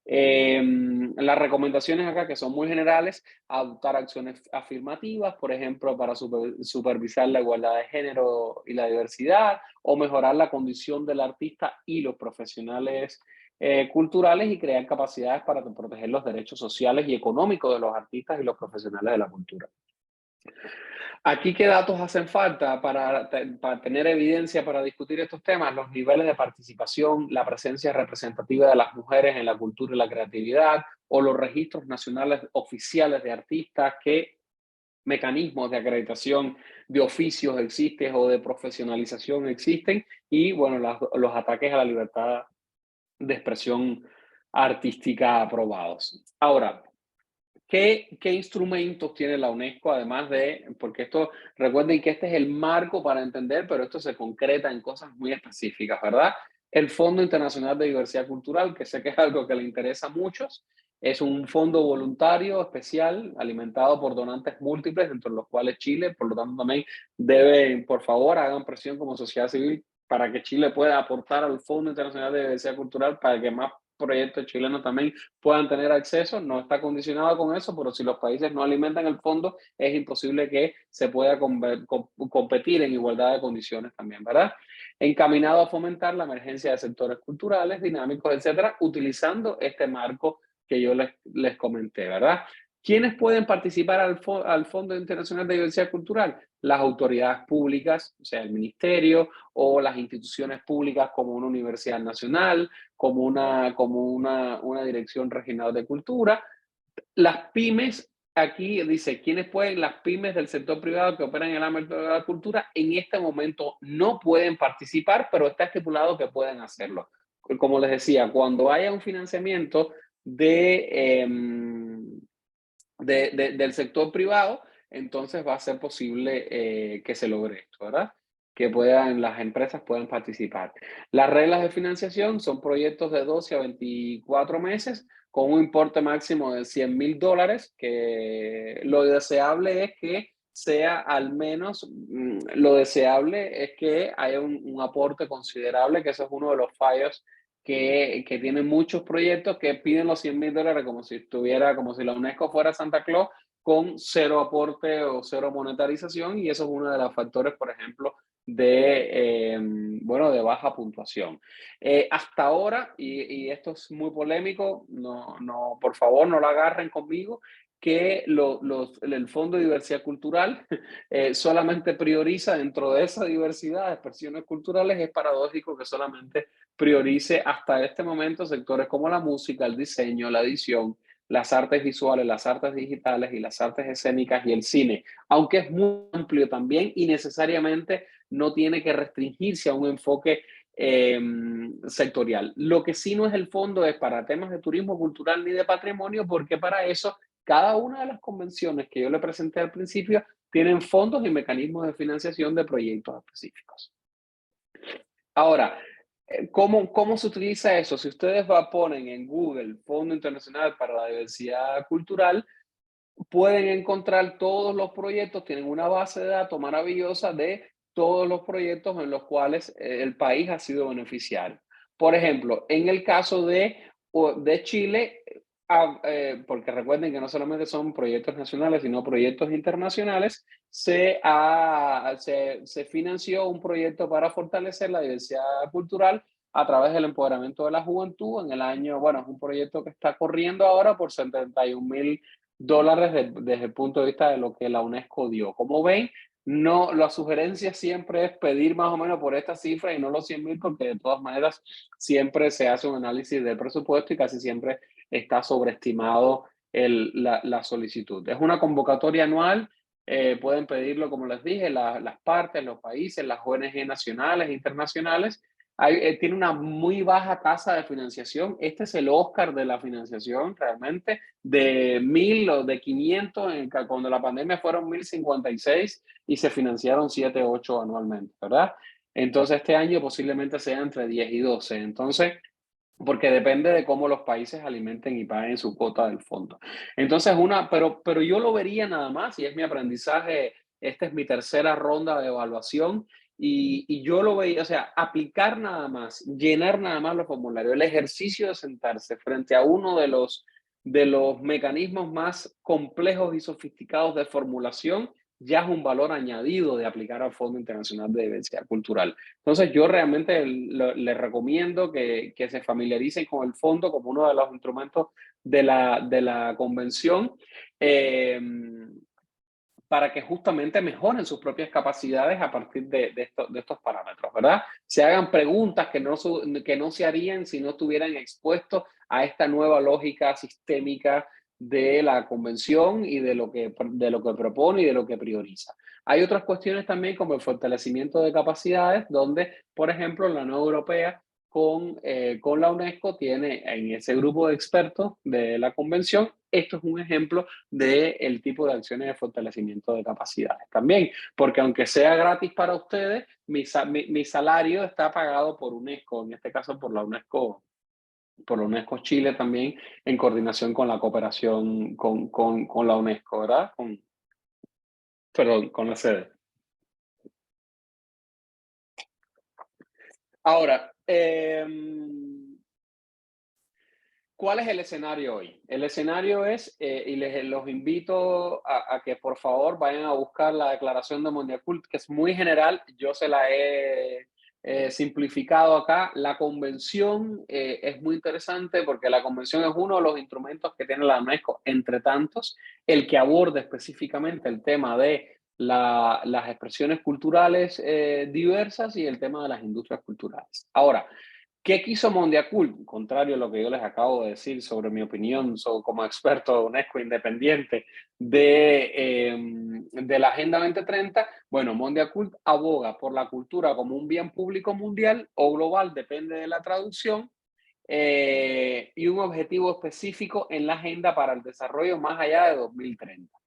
Las recomendaciones acá, que son muy generales: adoptar acciones afirmativas, por ejemplo, para supervisar la igualdad de género y la diversidad, o mejorar la condición del artista y los profesionales culturales, y crear capacidades para proteger los derechos sociales y económicos de los artistas y los profesionales de la cultura. Aquí, ¿qué datos hacen falta para tener evidencia para discutir estos temas? Los niveles de participación, la presencia representativa de las mujeres en la cultura y la creatividad, o los registros nacionales oficiales de artistas, qué mecanismos de acreditación de oficios existen o de profesionalización existen, y bueno, los ataques a la libertad de expresión artística aprobados. Ahora, ¿qué instrumentos tiene la UNESCO, además de, porque esto, recuerden que este es el marco para entender, pero esto se concreta en cosas muy específicas, ¿verdad? El Fondo Internacional de Diversidad Cultural, que sé que es algo que le interesa a muchos, es un fondo voluntario especial alimentado por donantes múltiples, entre los cuales Chile. Por lo tanto, también deben, por favor, hagan presión como sociedad civil para que Chile pueda aportar al Fondo Internacional de Diversidad Cultural, para que más proyectos chilenos también puedan tener acceso. No está condicionado con eso, pero si los países no alimentan el fondo, es imposible que se pueda competir en igualdad de condiciones también, ¿verdad? Encaminado a fomentar la emergencia de sectores culturales, dinámicos, etcétera, utilizando este marco que yo les comenté, ¿verdad? ¿Quiénes pueden participar al Fondo Internacional de Diversidad Cultural? Las autoridades públicas, o sea, el ministerio, o las instituciones públicas como una universidad nacional, como una dirección regional de cultura. Las pymes, aquí dice, ¿quiénes pueden? Las pymes del sector privado que operan en el ámbito de la cultura en este momento no pueden participar, pero está estipulado que pueden hacerlo. Como les decía, cuando haya un financiamiento del sector privado, entonces va a ser posible que se logre esto, ¿verdad? Que las empresas puedan participar. Las reglas de financiación son proyectos de 12 a 24 meses con un importe máximo de $100,000, que lo deseable es que sea al menos, lo deseable es que haya un aporte considerable, que eso es uno de los fallos que tienen muchos proyectos que piden los $100,000 como si la UNESCO fuera Santa Claus, con cero aporte o cero monetarización, y eso es uno de los factores, por ejemplo, de baja puntuación. Hasta ahora, y esto es muy polémico, por favor no lo agarren conmigo, que el Fondo de Diversidad Cultural solamente prioriza dentro de esa diversidad de expresiones culturales. Es paradójico que solamente priorice hasta este momento sectores como la música, el diseño, la edición, las artes visuales, las artes digitales y las artes escénicas y el cine, aunque es muy amplio también y necesariamente no tiene que restringirse a un enfoque sectorial. Lo que sí no es el fondo es para temas de turismo cultural ni de patrimonio, porque para eso cada una de las convenciones que yo le presenté al principio tienen fondos y mecanismos de financiación de proyectos específicos. Ahora, ¿cómo se utiliza eso? Si ustedes ponen en Google Fondo Internacional para la Diversidad Cultural, pueden encontrar todos los proyectos, tienen una base de datos maravillosa de todos los proyectos en los cuales el país ha sido beneficiario. Por ejemplo, en el caso de Chile, porque recuerden que no solamente son proyectos nacionales, sino proyectos internacionales, se financió un proyecto para fortalecer la diversidad cultural a través del empoderamiento de la juventud en el año, es un proyecto que está corriendo ahora por $71,000 desde el punto de vista de lo que la UNESCO dio. Como ven, no, la sugerencia siempre es pedir más o menos por esta cifra y no los 100,000, porque de todas maneras siempre se hace un análisis del presupuesto y casi siempre está sobreestimado la solicitud. Es una convocatoria anual, pueden pedirlo, como les dije, las partes, los países, las ONG nacionales e internacionales. Tiene una muy baja tasa de financiación. Este es el Oscar de la financiación realmente, de 1,000 o de 500, cuando la pandemia fueron 1,056 y se financiaron 7, 8 anualmente, ¿verdad? Entonces este año posiblemente sea entre 10 y 12. Entonces, porque depende de cómo los países alimenten y paguen su cuota del fondo. Entonces, pero yo lo vería nada más, y es mi aprendizaje, esta es mi tercera ronda de evaluación, y yo lo veía, o sea, aplicar nada más, llenar nada más los formularios, el ejercicio de sentarse frente a uno de los mecanismos más complejos y sofisticados de formulación, ya es un valor añadido de aplicar al Fondo Internacional de Diversidad Cultural. Entonces, yo realmente les recomiendo que se familiaricen con el fondo como uno de los instrumentos de la convención, para que justamente mejoren sus propias capacidades a partir de estos parámetros, ¿verdad? Se hagan preguntas que no se harían si no estuvieran expuestos a esta nueva lógica sistémica de la convención y de lo que propone y de lo que prioriza. Hay otras cuestiones también, como el fortalecimiento de capacidades, donde, por ejemplo, la Unión Europea con la UNESCO tiene en ese grupo de expertos de la convención. Esto es un ejemplo del tipo de acciones de fortalecimiento de capacidades también, porque aunque sea gratis para ustedes, mi salario está pagado por UNESCO, en este caso por la UNESCO Chile también, en coordinación con la cooperación con la UNESCO, ¿verdad? Con la sede. Ahora, ¿cuál es el escenario hoy? El escenario es, y los invito a que por favor vayan a buscar la declaración de Mondiacult, que es muy general. Yo se la he simplificado acá. La convención es muy interesante porque la convención es uno de los instrumentos que tiene la UNESCO, entre tantos, el que aborda específicamente el tema de las expresiones culturales diversas y el tema de las industrias culturales. Ahora, ¿qué quiso Mondiacult? Contrario a lo que yo les acabo de decir sobre mi opinión como experto de UNESCO independiente de la Agenda 2030, bueno, Mondiacult aboga por la cultura como un bien público mundial o global, depende de la traducción, y un objetivo específico en la agenda para el desarrollo más allá de 2030.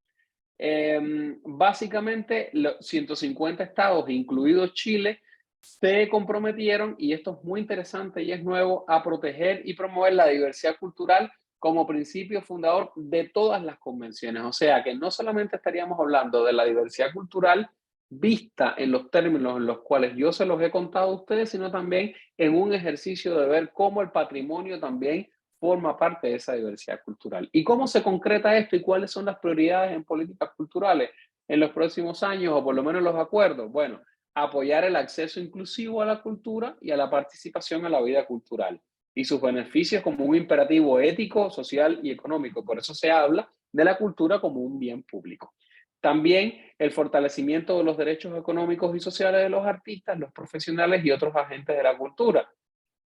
Básicamente, los 150 estados, incluidos Chile, se comprometieron, y esto es muy interesante y es nuevo, a proteger y promover la diversidad cultural como principio fundador de todas las convenciones. O sea, que no solamente estaríamos hablando de la diversidad cultural vista en los términos en los cuales yo se los he contado a ustedes, sino también en un ejercicio de ver cómo el patrimonio también forma parte de esa diversidad cultural. ¿Y cómo se concreta esto y cuáles son las prioridades en políticas culturales en los próximos años, o por lo menos los acuerdos? Bueno, apoyar el acceso inclusivo a la cultura y a la participación en la vida cultural y sus beneficios como un imperativo ético, social y económico. Por eso se habla de la cultura como un bien público. También el fortalecimiento de los derechos económicos y sociales de los artistas, los profesionales y otros agentes de la cultura.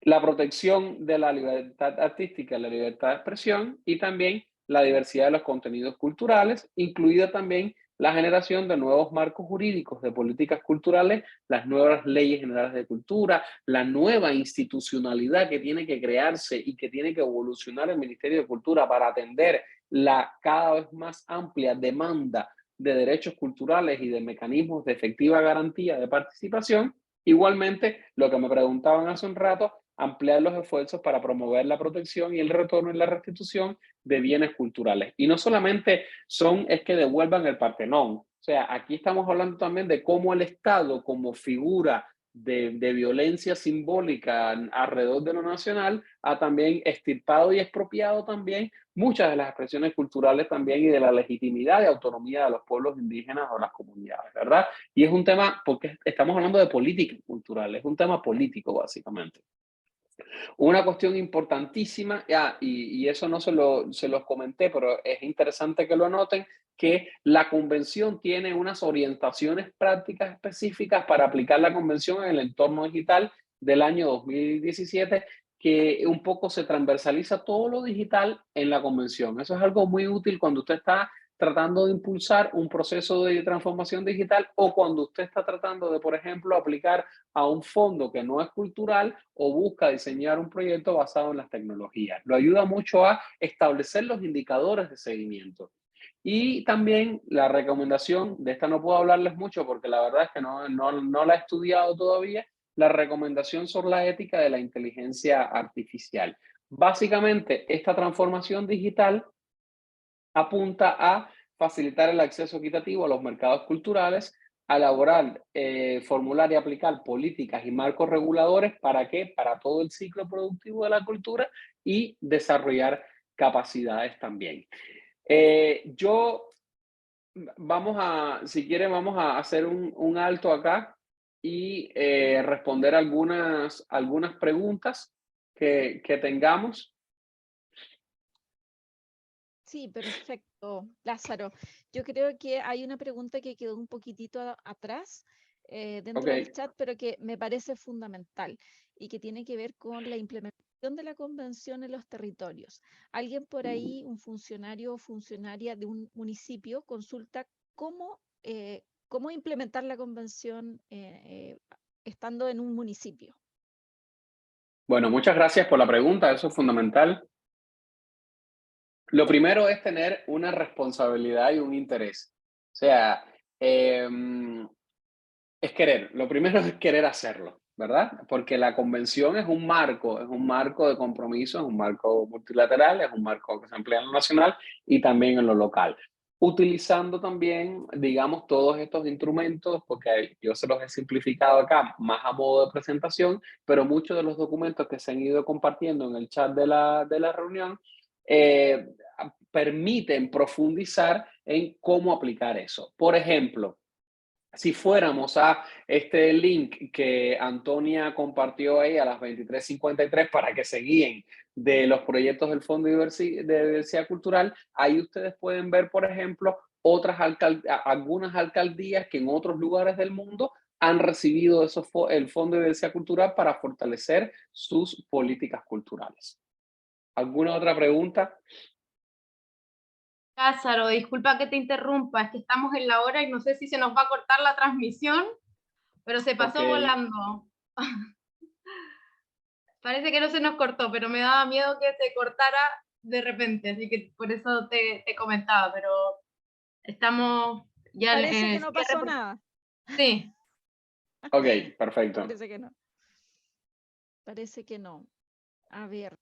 La protección de la libertad artística, la libertad de expresión y también la diversidad de los contenidos culturales, incluida también la generación de nuevos marcos jurídicos de políticas culturales, las nuevas leyes generales de cultura, la nueva institucionalidad que tiene que crearse y que tiene que evolucionar el Ministerio de Cultura para atender la cada vez más amplia demanda de derechos culturales y de mecanismos de efectiva garantía de participación. Igualmente, lo que me preguntaban hace un rato, ampliar los esfuerzos para promover la protección y el retorno y la restitución de bienes culturales. Y no solamente es que devuelvan el Partenón. O sea, aquí estamos hablando también de cómo el Estado, como figura de violencia simbólica alrededor de lo nacional, ha también extirpado y expropiado también muchas de las expresiones culturales también y de la legitimidad y autonomía de los pueblos indígenas o las comunidades, ¿verdad? Y es un tema, porque estamos hablando de política cultural, es un tema político básicamente. Una cuestión importantísima, y eso no se los comenté, pero es interesante que lo anoten, que la convención tiene unas orientaciones prácticas específicas para aplicar la convención en el entorno digital del año 2017, que un poco se transversaliza todo lo digital en la convención. Eso es algo muy útil cuando usted está tratando de impulsar un proceso de transformación digital o cuando usted está tratando de, por ejemplo, aplicar a un fondo que no es cultural o busca diseñar un proyecto basado en las tecnologías. Lo ayuda mucho a establecer los indicadores de seguimiento. Y también la recomendación, de esta no puedo hablarles mucho porque la verdad es que no la he estudiado todavía, la recomendación sobre la ética de la inteligencia artificial. Básicamente, esta transformación digital apunta a facilitar el acceso equitativo a los mercados culturales, a elaborar, formular y aplicar políticas y marcos reguladores. ¿Para qué? Para todo el ciclo productivo de la cultura y desarrollar capacidades también. Si quieren, vamos a hacer un alto acá y responder algunas preguntas que tengamos. Sí, perfecto, Lázaro. Yo creo que hay una pregunta que quedó un poquitito atrás dentro del chat, pero que me parece fundamental y que tiene que ver con la implementación de la convención en los territorios. Alguien por ahí, un funcionario o funcionaria de un municipio, consulta cómo implementar la convención estando en un municipio. Bueno, muchas gracias por la pregunta, eso es fundamental. Lo primero es tener una responsabilidad y un interés. O sea, es querer. Lo primero es querer hacerlo, ¿verdad? Porque la convención es un marco de compromiso, es un marco multilateral, es un marco que se emplea en lo nacional y también en lo local. Utilizando también, digamos, todos estos instrumentos, porque yo se los he simplificado acá más a modo de presentación, pero muchos de los documentos que se han ido compartiendo en el chat de la reunión permiten profundizar en cómo aplicar eso. Por ejemplo, si fuéramos a este link que Antonia compartió ahí a las 23:53 para que se guíen de los proyectos del Fondo de Diversidad Cultural, ahí ustedes pueden ver, por ejemplo, algunas alcaldías que en otros lugares del mundo han recibido el Fondo de Diversidad Cultural para fortalecer sus políticas culturales. ¿Alguna otra pregunta? Lázaro, disculpa que te interrumpa, es que estamos en la hora y no sé si se nos va a cortar la transmisión, pero se pasó Ok. volando. Parece que no se nos cortó, pero me daba miedo que se cortara de repente, así que por eso te comentaba, pero estamos ya en Parece que el no cierre pasó nada. Sí, Ok, perfecto. Parece que no. Parece que no. A ver,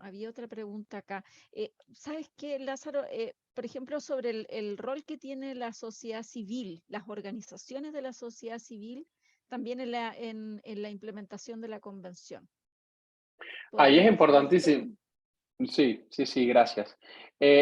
había otra pregunta acá. ¿Sabes qué, Lázaro? Por ejemplo, sobre el rol que tiene la sociedad civil, las organizaciones de la sociedad civil, también en la implementación de la convención. Ahí es ¿Podrías referirte? importantísimo. Sí, gracias.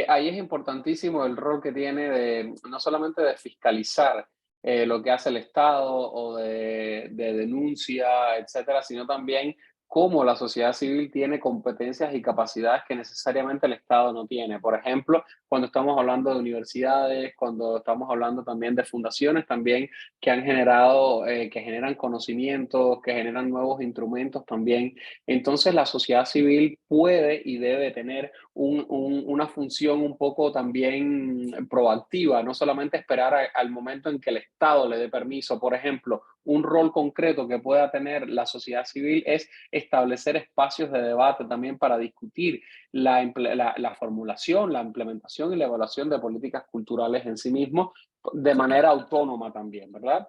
Ahí es importantísimo el rol que tiene de no solamente de fiscalizar lo que hace el Estado o de denuncia, etcétera, sino también cómo la sociedad civil tiene competencias y capacidades que necesariamente el Estado no tiene. Por ejemplo, cuando estamos hablando de universidades, cuando estamos hablando también de fundaciones también que han generado, que generan conocimientos, que generan nuevos instrumentos también. Entonces, la sociedad civil puede y debe tener una función un poco también proactiva, no solamente esperar al momento en que el Estado le dé permiso. Por ejemplo, un rol concreto que pueda tener la sociedad civil es establecer espacios de debate también para discutir la formulación, la implementación y la evaluación de políticas culturales en sí mismos de manera autónoma también, ¿verdad?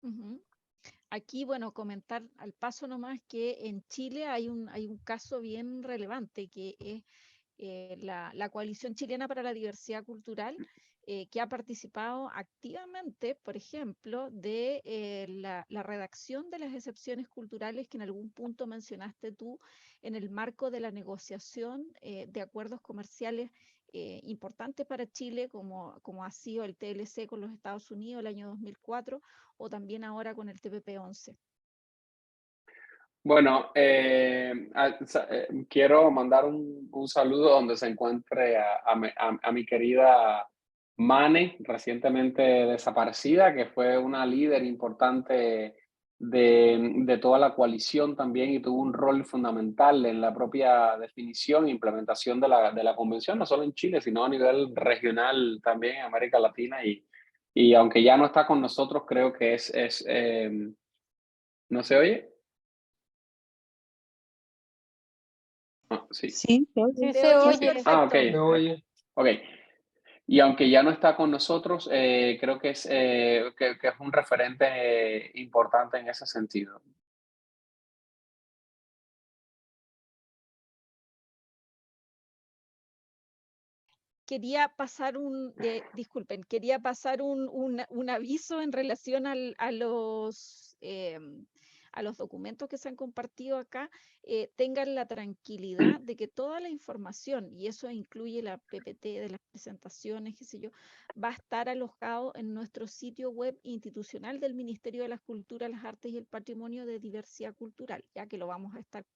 Ujú. Aquí, bueno, comentar al paso nomás que en Chile hay un caso bien relevante que es la Coalición Chilena para la Diversidad Cultural, que ha participado activamente, por ejemplo, de la redacción de las excepciones culturales que en algún punto mencionaste tú en el marco de la negociación de acuerdos comerciales importantes para Chile, como ha sido el TLC con los Estados Unidos el año 2004 o también ahora con el TPP-11. Bueno, quiero mandar un saludo donde se encuentre a mi querida Mane, recientemente desaparecida, que fue una líder importante de toda la coalición también y tuvo un rol fundamental en la propia definición e implementación de la convención, no solo en Chile, sino a nivel regional también en América Latina. Y aunque ya no está con nosotros, creo que ¿no se oye? Ah, sí. Sí, Se se te oye oye. Ah, ok. perfecto. Se oye. Ok. Y aunque ya no está con nosotros, creo que que es un referente importante en ese sentido. Quería pasar disculpen, quería pasar un aviso en relación a los documentos que se han compartido acá. Tengan la tranquilidad de que toda la información, y eso incluye la PPT de las presentaciones, qué sé yo, va a estar alojado en nuestro sitio web institucional del Ministerio de las Culturas, las Artes y el Patrimonio de Diversidad Cultural, ya que lo vamos a estar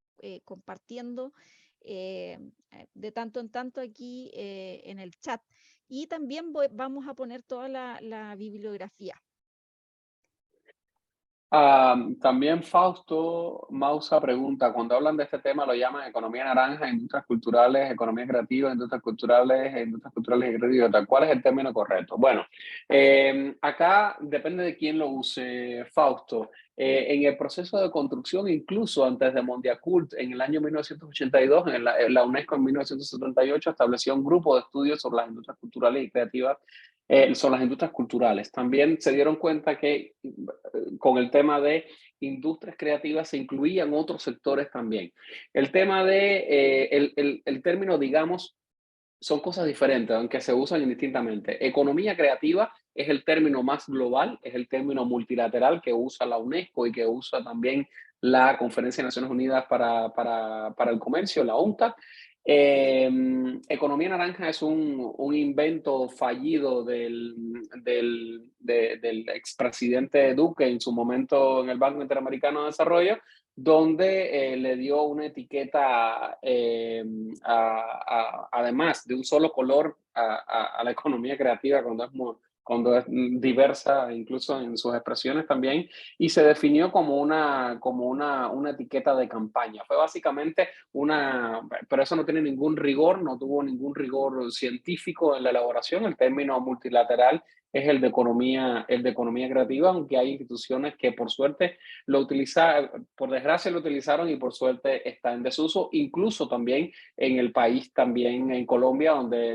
compartiendo de tanto en tanto aquí en el chat. Y también vamos a poner toda la bibliografía. También Fausto Mausa pregunta, cuando hablan de este tema lo llaman economía naranja, industrias culturales, economía creativa, industrias culturales y creativas. ¿Cuál es el término correcto? Bueno, acá depende de quién lo use, Fausto. En el proceso de construcción, incluso antes de Mondiacult, en el año 1982, la UNESCO en 1978 estableció un grupo de estudios sobre las industrias culturales y creativas, sobre las industrias culturales. También se dieron cuenta que con el tema de industrias creativas se incluían otros sectores también. El tema el término, digamos, son cosas diferentes, aunque se usan indistintamente. Economía creativa es el término más global, es el término multilateral que usa la UNESCO y que usa también la Conferencia de Naciones Unidas para el Comercio, la UNCTAD. Economía naranja es un invento fallido del expresidente Duque en su momento en el Banco Interamericano de Desarrollo, donde le dio una etiqueta, además de un solo color, a la economía creativa cuando es diversa, incluso en sus expresiones también, y se definió como una etiqueta de campaña. Fue básicamente pero eso no tiene ningún rigor, no tuvo ningún rigor científico en la elaboración. El término multilateral es el de economía creativa, aunque hay instituciones que por suerte por desgracia lo utilizaron y por suerte está en desuso, incluso también en el país, también en Colombia, donde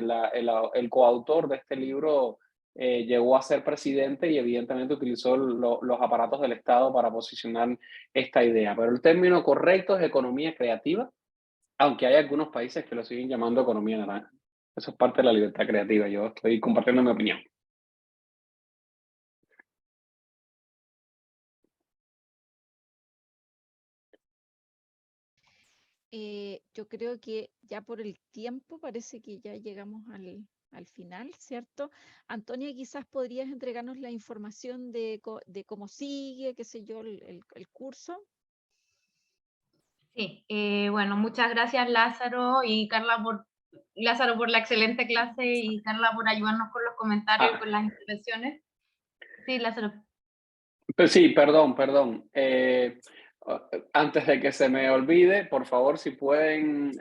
el coautor de este libro llegó a ser presidente y evidentemente utilizó los aparatos del Estado para posicionar esta idea. Pero el término correcto es economía creativa, aunque hay algunos países que lo siguen llamando economía naranja. Eso es parte de la libertad creativa. Yo estoy compartiendo mi opinión. Yo creo que ya por el tiempo parece que ya llegamos al final, ¿cierto? Antonia, quizás podrías entregarnos la información de cómo sigue, qué sé yo, el curso. Sí, bueno, muchas gracias Lázaro y Carla Lázaro por la excelente clase y Carla por ayudarnos con los comentarios y con las intervenciones. Sí, Lázaro. Sí, perdón. Antes de que se me olvide, por favor, si pueden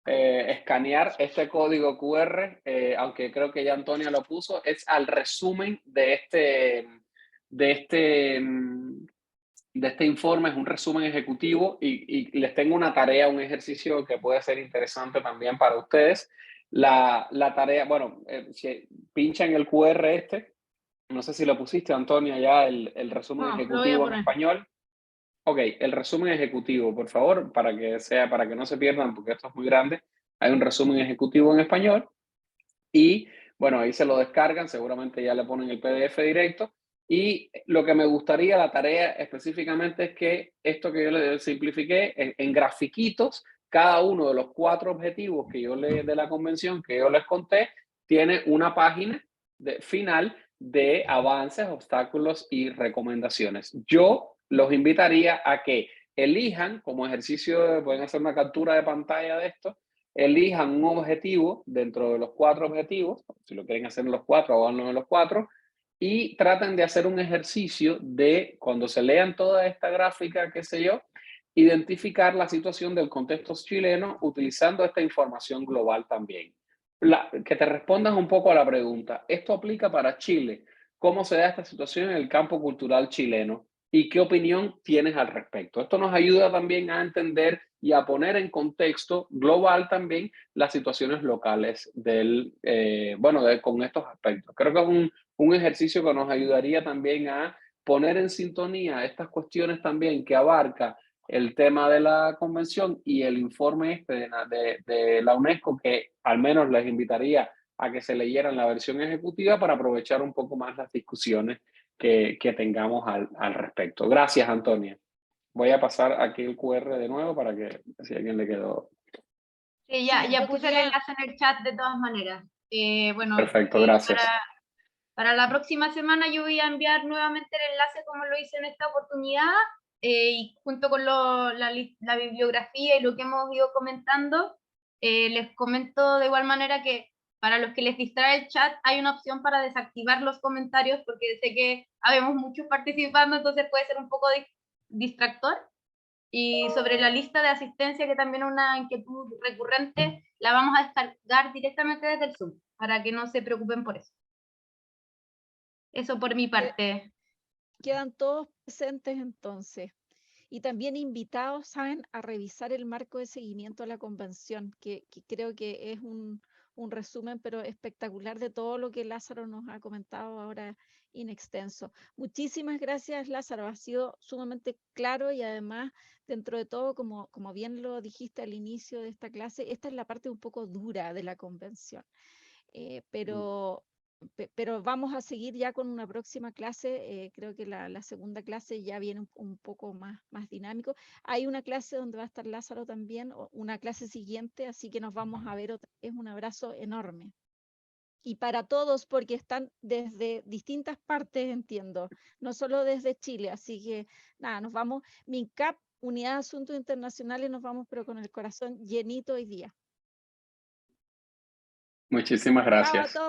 escanear este código QR, aunque creo que ya Antonia lo puso, es al resumen de este informe, es un resumen ejecutivo y les tengo una tarea, un ejercicio que puede ser interesante también para ustedes. La tarea, bueno, si pinchan el QR no sé si lo pusiste, Antonia, ya el resumen No, lo voy a ejecutivo en poner. español. Ok, el resumen ejecutivo, por favor, para que no se pierdan, porque esto es muy grande. Hay un resumen ejecutivo en español y, bueno, ahí se lo descargan, seguramente ya le ponen el PDF directo. Y lo que me gustaría, la tarea específicamente, es que esto que yo les simplifiqué en grafiquitos, cada uno de los 4 objetivos de la convención que yo les conté, tiene una página final de avances, obstáculos y recomendaciones. Yo los invitaría a que elijan como ejercicio, pueden hacer una captura de pantalla de esto, elijan un objetivo dentro de los 4 objetivos, si lo quieren hacer en los 4, háganlo en los 4, y traten de hacer un ejercicio de, cuando se lean toda esta gráfica, qué sé yo, identificar la situación del contexto chileno utilizando esta información global también. Que te respondas un poco a la pregunta, ¿esto aplica para Chile? ¿Cómo se da esta situación en el campo cultural chileno? ¿Y qué opinión tienes al respecto? Esto nos ayuda también a entender y a poner en contexto global también las situaciones locales con estos aspectos. Creo que es un ejercicio que nos ayudaría también a poner en sintonía estas cuestiones también que abarca el tema de la convención y el informe de la UNESCO, que al menos les invitaría a que se leyeran la versión ejecutiva para aprovechar un poco más las discusiones que tengamos al respecto. Gracias, Antonia. Voy a pasar aquí el QR de nuevo para que si a alguien le quedó. Sí, Sí, ya yo puse el quería- enlace en el chat de todas maneras. Perfecto, gracias. Para la próxima semana yo voy a enviar nuevamente el enlace como lo hice en esta oportunidad y junto con la bibliografía y lo que hemos ido comentando, les comento de igual manera que para los que les distrae el chat hay una opción para desactivar los comentarios porque sé que habemos muchos participando, entonces puede ser un poco distractor. Y sobre la lista de asistencia, que también es una inquietud recurrente, la vamos a descargar directamente desde el Zoom, para que no se preocupen por eso. Eso por mi parte. Quedan todos presentes entonces. Y también invitados, ¿saben?, a revisar el marco de seguimiento a la convención, que creo que es un resumen, pero espectacular de todo lo que Lázaro nos ha comentado ahora in extenso. Muchísimas gracias, Lázaro. Ha sido sumamente claro y además, dentro de todo, como bien lo dijiste al inicio de esta clase, esta es la parte un poco dura de la convención. Pero pero vamos a seguir ya con una próxima clase. Creo que la segunda clase ya viene un poco más dinámico. Hay una clase donde va a estar Lázaro también, una clase siguiente, así que nos vamos a ver otra vez. Un abrazo enorme. Y para todos, porque están desde distintas partes, entiendo, no solo desde Chile. Así que nada, nos vamos. MINCAP, Unidad de Asuntos Internacionales, nos vamos, pero con el corazón llenito hoy día. Muchísimas Chao a gracias. todos.